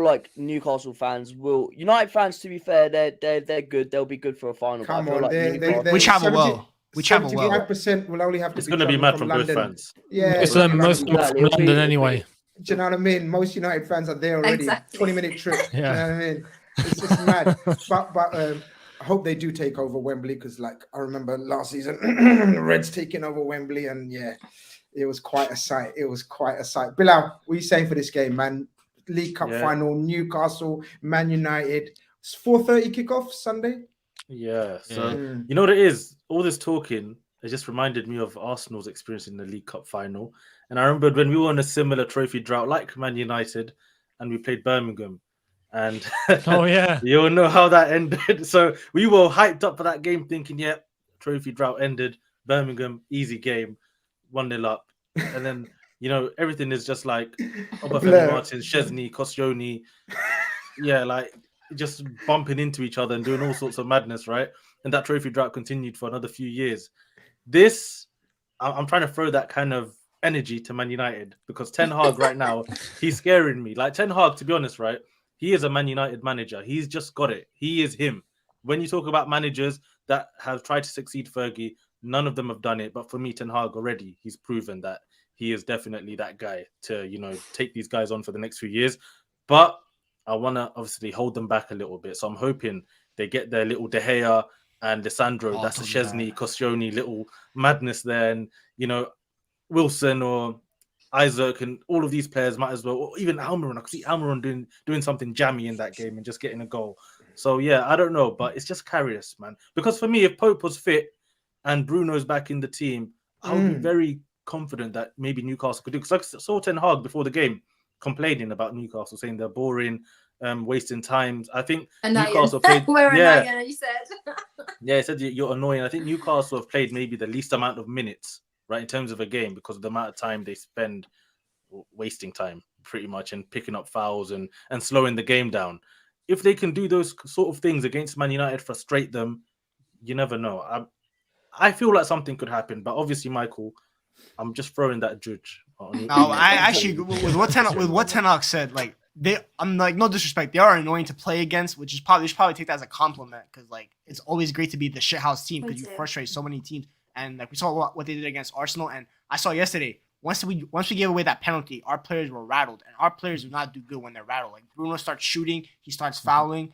[SPEAKER 6] like Newcastle fans will. United fans, to be fair, they're good. They'll be good for a final.
[SPEAKER 1] Come
[SPEAKER 6] but I feel
[SPEAKER 1] on,
[SPEAKER 6] like
[SPEAKER 1] they
[SPEAKER 4] We travel
[SPEAKER 1] 70
[SPEAKER 4] well. We travel well.
[SPEAKER 1] 75% will only have to
[SPEAKER 5] It's
[SPEAKER 1] be
[SPEAKER 5] going to be
[SPEAKER 1] travelling
[SPEAKER 5] mad from both
[SPEAKER 1] London.
[SPEAKER 5] fans.
[SPEAKER 1] Yeah,
[SPEAKER 3] Most
[SPEAKER 1] it'll
[SPEAKER 3] of them,
[SPEAKER 1] be
[SPEAKER 3] most of them
[SPEAKER 1] London.
[SPEAKER 3] from
[SPEAKER 6] It'll be-
[SPEAKER 3] London anyway.
[SPEAKER 1] Do you know what I mean? Most United fans are there already.
[SPEAKER 2] Exactly.
[SPEAKER 1] 20-minute trip.
[SPEAKER 3] Yeah.
[SPEAKER 1] You know what I mean? It's just mad. But I hope they do take over Wembley, because like I remember last season, the Reds taking over Wembley, and yeah, it was quite a sight. It was quite a sight. Bilal, what are you saying for this game, man? League Cup final, Newcastle, Man United. It's 4:30 kickoff Sunday.
[SPEAKER 5] Yeah. So you know what it is? All this talking, it just reminded me of Arsenal's experience in the League Cup final. And I remembered when we were on a similar trophy drought like Man United, and we played Birmingham. And
[SPEAKER 3] Oh yeah,
[SPEAKER 5] you all know how that ended. So we were hyped up for that game, thinking, yeah, trophy drought ended. Birmingham, easy game, 1-0 up. And then, you know, everything is just like Obafemi Martin, Chesney, Koscielny. Yeah, like just bumping into each other and doing all sorts of madness, right? And that trophy drought continued for another few years. I'm trying to throw that kind of energy to Man United, because Ten Hag right now, he's scaring me. Like Ten Hag, to be honest, right? He is a Man United manager. He's just got it. He is him. When you talk about managers that have tried to succeed Fergie, none of them have done it. But for me, Ten Hag already, he's proven that he is definitely that guy to, you know, take these guys on for the next few years. But I want to obviously hold them back a little bit. So I'm hoping they get their little De Gea and Lissandro. That's a Chesney, Koscielny little madness there. And, you know, Wilson or Isaac and all of these players might as well, or even Almiron. I could see Almiron doing something jammy in that game and just getting a goal. So yeah, I don't know, but it's just Karius, man. Because for me, if Pope was fit and Bruno's back in the team, I would be very confident that maybe Newcastle could do. Because I saw Ten Hag before the game complaining about Newcastle, saying they're boring, wasting time. I think Newcastle played.
[SPEAKER 2] Yeah, you said.
[SPEAKER 5] Yeah, he said you're annoying. I think Newcastle have played maybe the least amount of minutes, right, in terms of a game, because of the amount of time they spend wasting time, pretty much, and picking up fouls and slowing the game down. If they can do those sort of things against Man United, frustrate them, you never know. I feel like something could happen, but obviously, Michael, I'm just throwing that judge on.
[SPEAKER 4] No, I actually with what Ten Hag said, like I'm like, no disrespect, they are annoying to play against, which is you should probably take that as a compliment, because like it's always great to be the shithouse team, because you frustrate so many teams. And like we saw what they did against Arsenal, and I saw yesterday, once we gave away that penalty, our players were rattled, and our players do not do good when they're rattled. Like Bruno starts shooting, he starts fouling.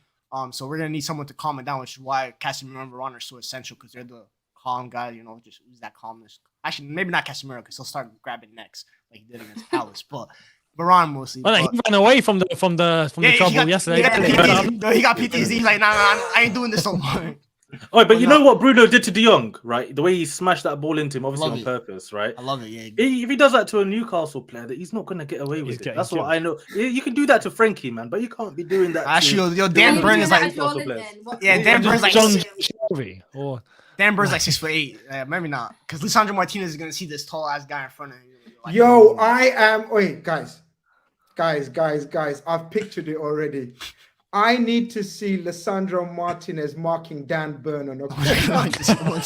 [SPEAKER 4] So we're gonna need someone to calm it down, which is why Casemiro and Varane are so essential, because they're the calm guy, you know, just use that calmness. Actually, maybe not Casemiro, because he'll start grabbing necks like he did against Palace, but Varane mostly.
[SPEAKER 3] Well, he ran away from the trouble yesterday.
[SPEAKER 4] He got PTSD. He's like, nah, I ain't doing this no more.
[SPEAKER 5] Oh, but you know what Bruno did to De Jong, right? The way he smashed that ball into him, obviously on purpose, right?
[SPEAKER 4] I love it, yeah.
[SPEAKER 5] If he does that to a Newcastle player, that he's not going to get away with it. That's what I know. You can do that to Frankie, man, but you can't be doing that.
[SPEAKER 4] Actually, Dan Burn is like, Dan Burn's like
[SPEAKER 3] John Shelby or
[SPEAKER 4] Dan Burn's like 6'8". Maybe not, because Lisandro Martinez is going to see this tall ass guy in front of him. Like,
[SPEAKER 1] yo, I am. Wait, guys, I've pictured it already. I need to see Lisandro Martinez marking Dan Burn on a
[SPEAKER 4] we don't need to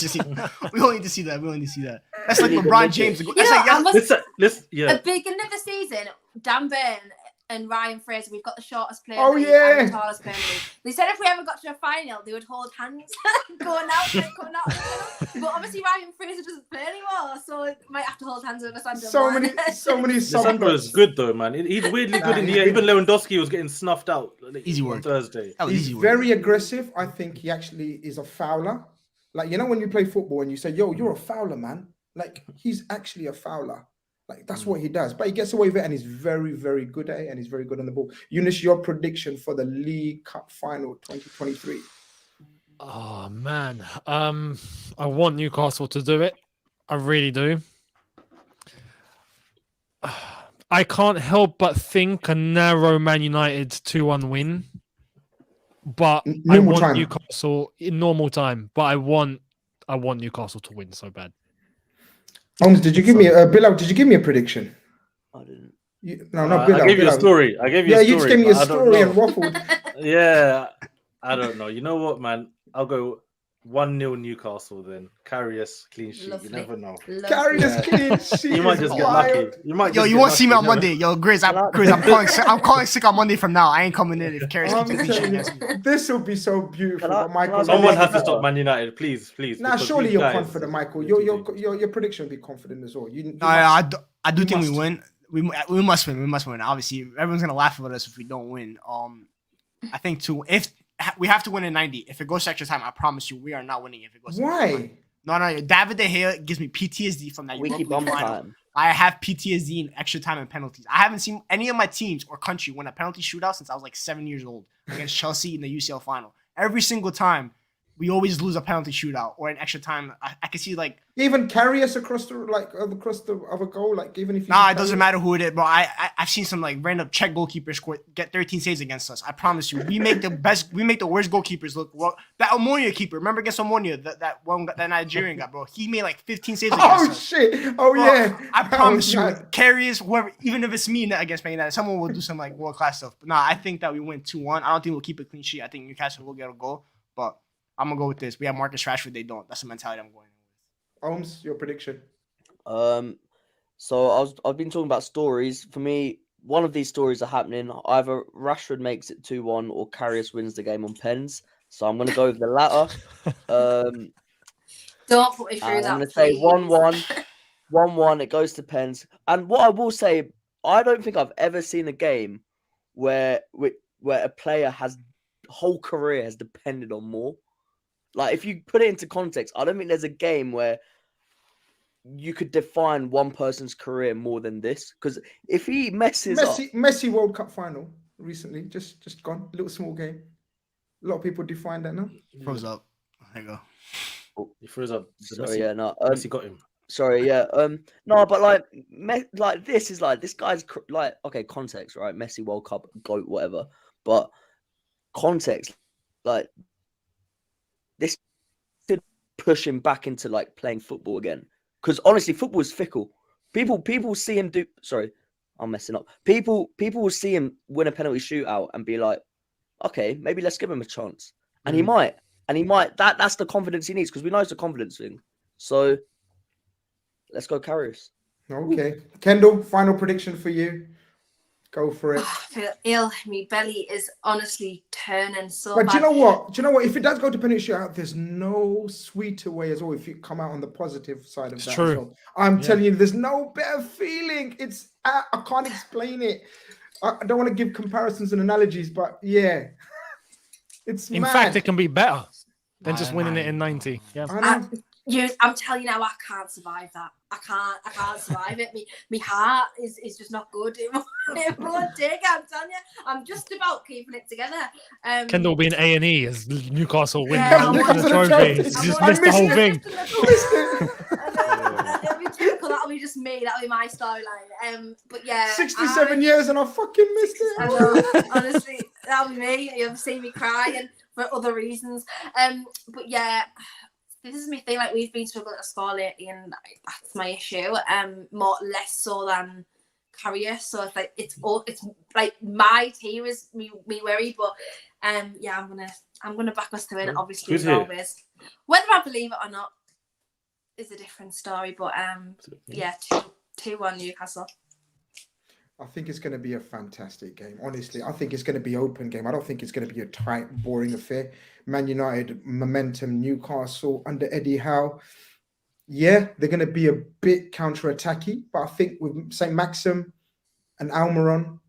[SPEAKER 4] see that. That's like LeBron James.
[SPEAKER 2] A beginning of the season, Dan Burn and Ryan Fraser, we've got the shortest player and the tallest player. They said if we ever got to a final, they would hold hands going out. But obviously Ryan Fraser doesn't play anymore, so we might have to hold hands with Lisandro.
[SPEAKER 1] So many.
[SPEAKER 5] Lisandro is good though, man. He's weirdly good in the air. Even Lewandowski was getting snuffed out.
[SPEAKER 4] Easy work
[SPEAKER 5] on Thursday.
[SPEAKER 1] He's very aggressive. I think he actually is a fouler. Like, you know, when you play football and you say, "Yo, you're a fouler, man." Like, he's actually a fouler. Like, that's what he does. But he gets away with it, and he's very, very good at it, and he's very good on the ball. Eunice, your prediction for the League Cup final 2023?
[SPEAKER 3] Oh, man. I want Newcastle to do it. I really do. I can't help but think a narrow Man United 2-1 win. But I want Newcastle in normal time. But I want Newcastle to win so bad.
[SPEAKER 1] Holmes, did you give me Bilal? Did you give me a prediction?
[SPEAKER 6] I didn't.
[SPEAKER 1] Not Bilal.
[SPEAKER 5] I gave you a
[SPEAKER 1] Bilal.
[SPEAKER 5] story.
[SPEAKER 1] You just gave me a story and waffled.
[SPEAKER 5] Yeah, I don't know. You know what, man? I'll go 1-0 Newcastle then. Karius clean sheet.
[SPEAKER 2] Lovely.
[SPEAKER 5] You never know.
[SPEAKER 1] Karius clean sheet.
[SPEAKER 5] You might just get lucky. You might.
[SPEAKER 4] Yo,
[SPEAKER 5] just
[SPEAKER 4] you
[SPEAKER 5] get
[SPEAKER 4] won't see me
[SPEAKER 5] lucky,
[SPEAKER 4] on Monday. Yo, Grizz, I'm calling sick on Monday from now. I ain't coming in if Karius
[SPEAKER 1] I'm
[SPEAKER 4] keeps
[SPEAKER 1] telling
[SPEAKER 4] against me.
[SPEAKER 1] you, this will be so beautiful. But Michael,
[SPEAKER 5] Someone has to stop Man United, please.
[SPEAKER 1] Nah,
[SPEAKER 5] because
[SPEAKER 1] surely
[SPEAKER 5] these
[SPEAKER 1] you're
[SPEAKER 5] guys-
[SPEAKER 1] confident, Michael. Your prediction will be confident as well.
[SPEAKER 4] I do
[SPEAKER 1] you
[SPEAKER 4] think
[SPEAKER 1] must.
[SPEAKER 4] we win. We must win. We must win. Obviously, everyone's gonna laugh at us if we don't win. I think if we have to win in 90. If it goes to extra time, I promise you, we are not winning. If it goes.
[SPEAKER 1] Why?
[SPEAKER 4] No. David De Gea gives me PTSD from that.
[SPEAKER 6] We keep
[SPEAKER 4] Europa
[SPEAKER 6] on
[SPEAKER 4] League final.
[SPEAKER 6] time.
[SPEAKER 4] I have PTSD in extra time and penalties. I haven't seen any of my teams or country win a penalty shootout since I was like 7 years old against Chelsea in the UCL final. Every single time, we always lose a penalty shootout or an extra time. I can see like
[SPEAKER 1] Even carry us across the other goal, like even if you
[SPEAKER 4] it doesn't matter who it is, bro. I've seen some like random Czech goalkeepers get 13 saves against us. I promise you, we make the worst goalkeepers look. Well, that Omonia keeper, remember against Omonia, that Nigerian guy, bro. He made like 15 saves against us.
[SPEAKER 1] Oh shit! Oh
[SPEAKER 4] Bro,
[SPEAKER 1] yeah!
[SPEAKER 4] I
[SPEAKER 1] That
[SPEAKER 4] promise
[SPEAKER 1] was
[SPEAKER 4] you,
[SPEAKER 1] mad.
[SPEAKER 4] carries whoever, even if it's me against Man United, someone will do some like world class stuff. But I think that we win 2-1. I don't think we'll keep a clean sheet. I think Newcastle will get a goal, but I'm gonna go with this. We have Marcus Rashford, they don't. That's the mentality I'm going with.
[SPEAKER 1] Holmes, your prediction.
[SPEAKER 6] So I've been talking about stories. For me, one of these stories are happening. Either Rashford makes it 2-1 or Karius wins the game on pens. So I'm gonna go with the latter.
[SPEAKER 2] Don't put me through
[SPEAKER 6] I'm
[SPEAKER 2] that.
[SPEAKER 6] gonna say 1-1. 1-1. It goes to pens. And what I will say, I don't think I've ever seen a game where a player has whole career has depended on more. Like, if you put it into context, I don't think there's a game where you could define one person's career more than this. Because if he messes up...
[SPEAKER 1] Messi World Cup final recently, just gone. A little small game. A lot of people define that now.
[SPEAKER 4] Froze up. There you go.
[SPEAKER 5] He froze up.
[SPEAKER 6] Sorry, yeah, no.
[SPEAKER 5] Messi got him.
[SPEAKER 6] Sorry, yeah. No, but like this is like, this guy's like, okay, context, right? Messi World Cup, GOAT, whatever. But context, like, this could push him back into like playing football again. Because honestly, football is fickle. People see him do. Sorry, I'm messing up. People will see him win a penalty shootout and be like, okay, maybe let's give him a chance. And he might. And he might. That's the confidence he needs, because we know it's a confidence thing. So let's go Karius.
[SPEAKER 1] Okay, Kendall, final prediction for you. Go for it.
[SPEAKER 2] I feel ill. My belly is honestly turning so
[SPEAKER 1] But
[SPEAKER 2] bad.
[SPEAKER 1] do you know what? If it does go to penalty shootout, there's no sweeter way as well if you come out on the positive side of that.
[SPEAKER 3] true.
[SPEAKER 1] As well. I'm telling you, there's no better feeling. I can't explain it. I don't want to give comparisons and analogies, but yeah, it's
[SPEAKER 3] In
[SPEAKER 1] mad.
[SPEAKER 3] fact, it can be better than just winning it in 90. Yeah.
[SPEAKER 1] I know.
[SPEAKER 2] I'm telling you now, I can't survive that. I can't survive it. My heart is just not good. It won't take it, I'm telling you. I'm just about keeping it together.
[SPEAKER 3] Kendall will be in A&E as Newcastle win
[SPEAKER 2] Yeah,
[SPEAKER 3] the trophy. He's just missed the whole thing.
[SPEAKER 2] It'll be typical. That'll be just me. That'll be my storyline. But yeah,
[SPEAKER 1] 67 years and I fucking missed it.
[SPEAKER 2] I know, honestly, that'll be me. You'll see me crying for other reasons. But yeah, this is my thing. Like, we've been struggling to score lately, and that's my issue. Less so than Karius. So it's like my team is me worried, but yeah, I'm gonna back us to win. Obviously, as always. Whether I believe it or not is a different story. But yeah, 2-1 Newcastle.
[SPEAKER 1] I think it's going to be a fantastic game. Honestly, I think it's going to be open game. I don't think it's going to be a tight, boring affair. Man United, momentum, Newcastle under Eddie Howe. Yeah, they're going to be a bit counter-attacky, but I think with St. Maxim and Almiron,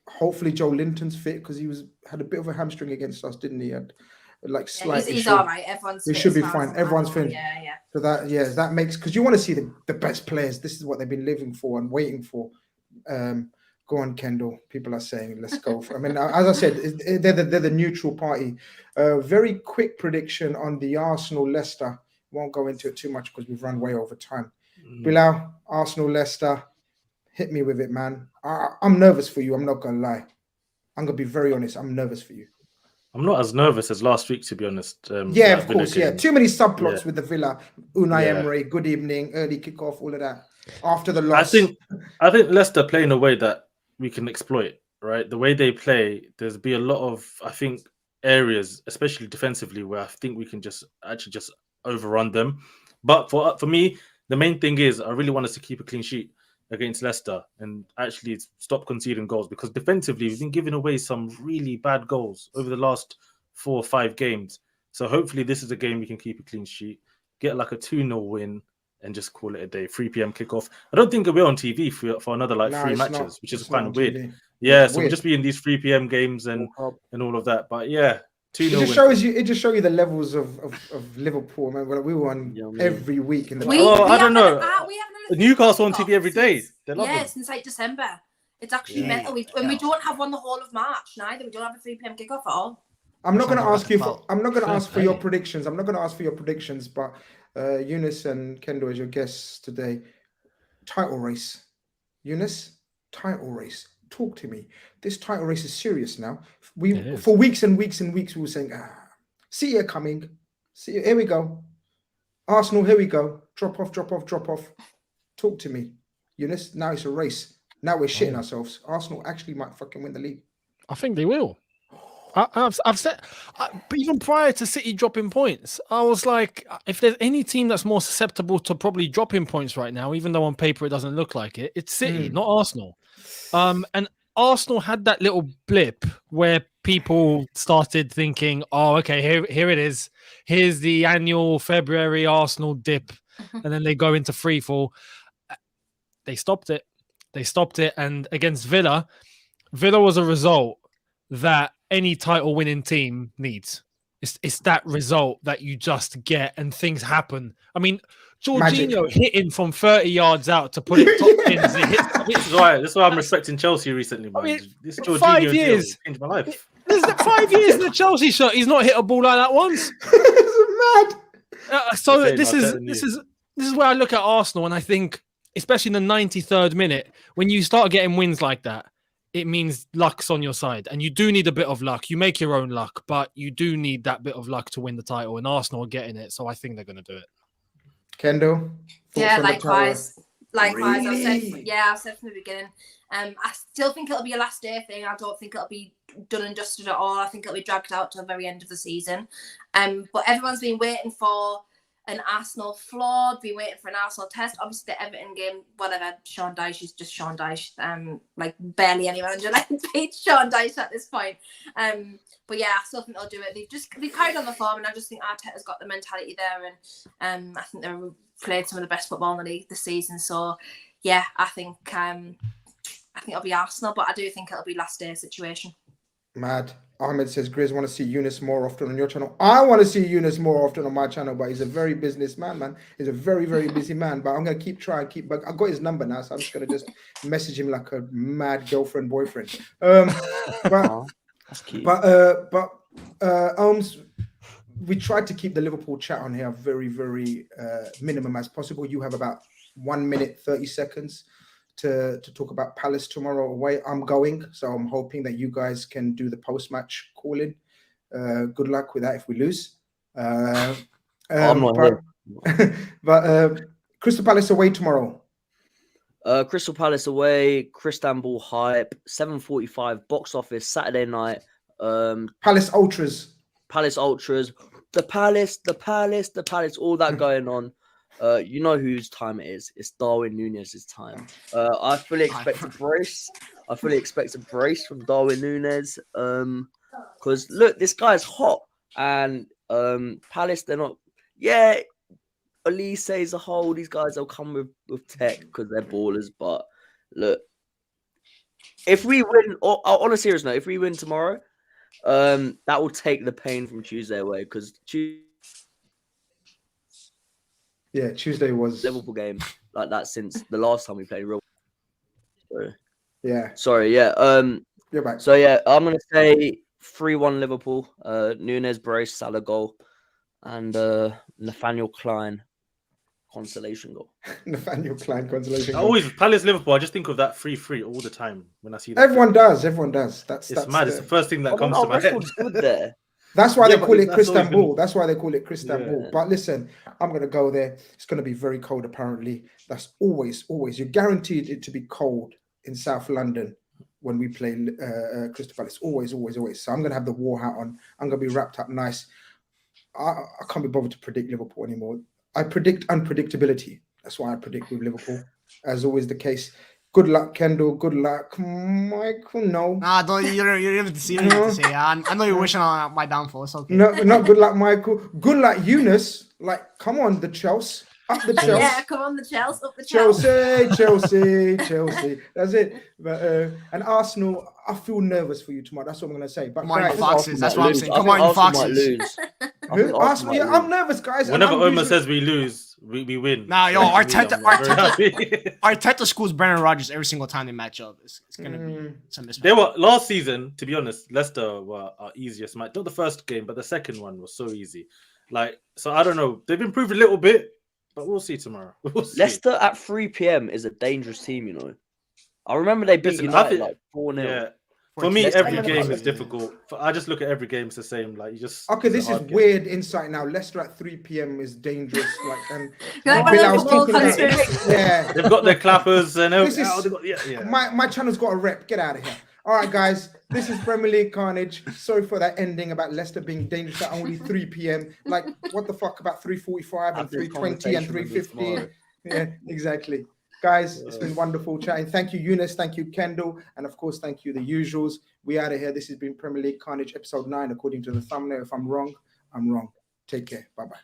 [SPEAKER 1] hopefully Joe Linton's fit, because he had a bit of a hamstring against us, didn't he?
[SPEAKER 2] He's all right. Everyone's fit.
[SPEAKER 1] He should be fine. Everyone's fit.
[SPEAKER 2] Yeah.
[SPEAKER 1] So that makes, because you want to see the best players. This is what they've been living for and waiting for. Go on, Kendall. People are saying, let's go. I mean, as I said, they're the neutral party. Very quick prediction on the Arsenal-Leicester. Won't go into it too much because we've run way over time. Bilal, Arsenal-Leicester, hit me with it, man. I'm nervous for you. I'm not going to lie. I'm going to be very honest. I'm nervous for you.
[SPEAKER 5] I'm not as nervous as last week, to be honest.
[SPEAKER 1] Yeah,
[SPEAKER 5] that
[SPEAKER 1] of
[SPEAKER 5] Villa
[SPEAKER 1] course. Yeah,
[SPEAKER 5] game.
[SPEAKER 1] too many subplots
[SPEAKER 5] Yeah.
[SPEAKER 1] with the Villa. Unai
[SPEAKER 5] Yeah.
[SPEAKER 1] Emery, good evening, early kickoff, all of that. After the
[SPEAKER 5] I
[SPEAKER 1] loss,
[SPEAKER 5] think Leicester play in a way that we can exploit. Right, the way they play, there's be a lot of areas, especially defensively, where I think we can just overrun them. But for me, the main thing is I really want us to keep a clean sheet against Leicester and actually stop conceding goals, because defensively we've been giving away some really bad goals over the last 4 or 5 games. So hopefully this is a game we can keep a clean sheet, get like a 2-0 win, and just call it a day. 3 p.m. kickoff. I don't think we're on TV for another 3 matches, which is kind of weird.
[SPEAKER 1] TV.
[SPEAKER 5] Yeah,
[SPEAKER 1] It's
[SPEAKER 5] so
[SPEAKER 1] weird.
[SPEAKER 5] we'll just be in these 3 p.m. games and all of that. But yeah, 2-0
[SPEAKER 1] It just shows you the levels of Liverpool. Man, we were on every week in the.
[SPEAKER 5] I don't know.
[SPEAKER 2] We haven't
[SPEAKER 5] Newcastle on TV every day. They love them.
[SPEAKER 2] since December. It's actually mental. We don't have one the whole of March neither. We don't have a 3 p.m. kickoff at all.
[SPEAKER 1] I'm not going to ask you. I'm not going to ask for your predictions. I'm not going to ask for your predictions. But Eunice and Kendall as your guests today. Title race, Eunice. Title race. Talk to me. This title race is serious now. For weeks and weeks and weeks we were saying, City are coming. Here we go. Arsenal, here we go. Drop off. Talk to me, Eunice. Now it's a race. Now we're shitting ourselves. Arsenal actually might fucking win the league.
[SPEAKER 3] I think they will. I've said, but even prior to City dropping points, I was like, if there's any team that's more susceptible to probably dropping points right now, even though on paper it doesn't look like it, it's City, not Arsenal. And Arsenal had that little blip where people started thinking, oh, okay, here it is. Here's the annual February Arsenal dip. And then they go into free fall. They stopped it. And against Villa was a result that any title winning team needs. It's that result that you just get and things happen. I mean, Jorginho hitting from 30 yards out to put it top pins.
[SPEAKER 5] That's why I'm respecting Chelsea recently. Man. I mean, this Jorginho
[SPEAKER 3] 5 years
[SPEAKER 5] changed my life.
[SPEAKER 3] There's 5 years in the Chelsea shirt. He's not hit a ball like that once.
[SPEAKER 1] It's mad.
[SPEAKER 3] So this is where I look at Arsenal and I think, especially in the 93rd minute, when you start getting wins like that, it means luck's on your side. And you do need a bit of luck. You make your own luck, but you do need that bit of luck to win the title. And Arsenal are getting it. So I think they're going to do it.
[SPEAKER 1] Kendall?
[SPEAKER 2] Yeah, likewise.
[SPEAKER 1] Really?
[SPEAKER 2] I've said from the beginning. I still think it'll be a last day thing. I don't think it'll be done and dusted at all. I think it'll be dragged out to the very end of the season. But everyone's been waiting for an Arsenal flawed, been waiting for an Arsenal test. Obviously, the Everton game, whatever, Sean Dyche is just Sean Dyche. Like, barely any manager beats Sean Dyche at this point. But yeah, I still think they'll do it. They've carried on the form, and I just think Arteta's got the mentality there, and I think they've played some of the best football in the league this season. So yeah, I think it'll be Arsenal, but I do think it'll be last day situation.
[SPEAKER 1] Mad. Ahmed says, Grizz, want to see Eunice more often on your channel. I want to see Eunice more often on my channel, but he's a very businessman, man. He's a very, very busy man. But I'm going to keep trying. But I got his number now, so I'm just going to just message him like a mad girlfriend, boyfriend.
[SPEAKER 6] That's cute.
[SPEAKER 1] We tried to keep the Liverpool chat on here very, very minimum as possible. You have about 1 minute, 30 seconds to talk about Palace tomorrow away. I'm going, so I'm hoping that you guys can do the post-match call-in. Good luck with that if we lose.
[SPEAKER 6] I'm not here.
[SPEAKER 1] But Crystal Palace away tomorrow.
[SPEAKER 6] Crystal Palace away, Istanbul hype, 7:45 box office Saturday night.
[SPEAKER 1] Palace Ultras, the Palace, all that going on. You know whose time it is. It's Darwin Núñez's time. I fully expect a brace. From Darwin Núñez. Because look, this guy's hot, and Palace, they're not. Yeah, Elise as a whole, these guys will come with tech because they're ballers. But look, if we win, on a serious note, if we win tomorrow, that will take the pain from Tuesday away, because Tuesday was
[SPEAKER 6] Liverpool game like that since the last time we played real.
[SPEAKER 1] Sorry,
[SPEAKER 6] You're back. So yeah, I'm gonna say 3-1 Liverpool. Núñez brace, Salah goal, and Nathaniel Klein consolation goal.
[SPEAKER 1] Nathaniel Klein consolation
[SPEAKER 5] goal.
[SPEAKER 1] Always
[SPEAKER 5] Palace Liverpool. I just think of that 3-3 all the time when I see that.
[SPEAKER 1] Everyone does. That's
[SPEAKER 5] mad. It's the first thing that comes to my head.
[SPEAKER 6] Good there.
[SPEAKER 1] That's why
[SPEAKER 5] Yeah,
[SPEAKER 1] they
[SPEAKER 5] but
[SPEAKER 1] call it
[SPEAKER 5] that's always
[SPEAKER 1] Cristamble.
[SPEAKER 5] been-
[SPEAKER 1] That's why they call it Cristamble.
[SPEAKER 5] Yeah.
[SPEAKER 1] But listen, I'm going to go there. It's going to be very cold, apparently. That's always. You're guaranteed it to be cold in South London when we play Crystal Palace. Always. So I'm going to have the war hat on. I'm going to be wrapped up nice. I can't be bothered to predict Liverpool anymore. I predict unpredictability. That's why I predict with Liverpool, as always the case. Good luck, Kendall. Good luck, Michael. No.
[SPEAKER 4] Nah, don't you don't have to say. You don't have to say. I know you're wishing on my downfall. It's okay.
[SPEAKER 1] No, not good luck, Michael. Good luck, Eunice. Like, come on, the Chelsea. Up the Chelsea.
[SPEAKER 2] Yeah, come on, the Chelsea, up the Chelsea.
[SPEAKER 1] Chelsea. That's it. But and Arsenal, I feel nervous for you tomorrow. That's what I'm gonna say. But
[SPEAKER 4] Come on, you
[SPEAKER 1] guys,
[SPEAKER 4] Foxes. That's what I'm saying.
[SPEAKER 6] I
[SPEAKER 4] Come
[SPEAKER 6] think
[SPEAKER 4] on, you
[SPEAKER 6] Arsenal might
[SPEAKER 4] Foxes.
[SPEAKER 6] lose.
[SPEAKER 1] who? Arsenal, yeah, I'm nervous, guys. and
[SPEAKER 5] Whenever
[SPEAKER 1] I'm
[SPEAKER 5] Omar
[SPEAKER 1] usually-
[SPEAKER 5] says we lose, we win.
[SPEAKER 4] Nah, yo,
[SPEAKER 5] I'm
[SPEAKER 4] Arteta-
[SPEAKER 5] very happy.
[SPEAKER 4] Arteta schools Brendan Rodgers every single time they match up. It's gonna be some mismatch.
[SPEAKER 5] They were last season, to be honest. Leicester were our easiest match. Not the first game, but the second one was so easy. Like, so I don't know. They've improved a little bit, but we'll see tomorrow. We'll see.
[SPEAKER 6] Leicester at 3 p.m. is a dangerous team, you know. I remember they beat
[SPEAKER 5] Listen,
[SPEAKER 6] United
[SPEAKER 5] I think-
[SPEAKER 6] like 4-0.
[SPEAKER 5] Yeah. For me,
[SPEAKER 6] Leicester
[SPEAKER 5] every
[SPEAKER 6] and
[SPEAKER 5] game
[SPEAKER 6] Arsenal.
[SPEAKER 5] is difficult. I just look at every game it's the same. Like you just
[SPEAKER 1] Okay,
[SPEAKER 5] it's a
[SPEAKER 1] this is
[SPEAKER 5] hard game.
[SPEAKER 1] weird insight now. Leicester at 3 p.m. is dangerous. Like, and
[SPEAKER 2] Like
[SPEAKER 1] Bill,
[SPEAKER 2] one
[SPEAKER 1] I
[SPEAKER 2] of
[SPEAKER 1] was
[SPEAKER 2] those little
[SPEAKER 1] talking about-
[SPEAKER 2] conspiracy-
[SPEAKER 1] yeah.
[SPEAKER 5] They've got their clappers and
[SPEAKER 1] This is-
[SPEAKER 5] yeah.
[SPEAKER 1] My channel's got a rep. Get out of here. All right, guys. This is Premier League Khanage. Sorry for that ending about Leicester being dangerous at only 3 p.m. Like, what the fuck about 3:45 and
[SPEAKER 6] Have this
[SPEAKER 1] 3:20 and
[SPEAKER 6] conversation with me
[SPEAKER 1] 3:15?
[SPEAKER 6] tomorrow.
[SPEAKER 1] Yeah, exactly. Guys, it's been wonderful chatting. Thank you, Eunice. Thank you, Kendall. And of course, thank you, the usuals. We out of here. This has been Premier League Khanage, episode 9, according to the thumbnail. If I'm wrong, I'm wrong. Take care. Bye-bye.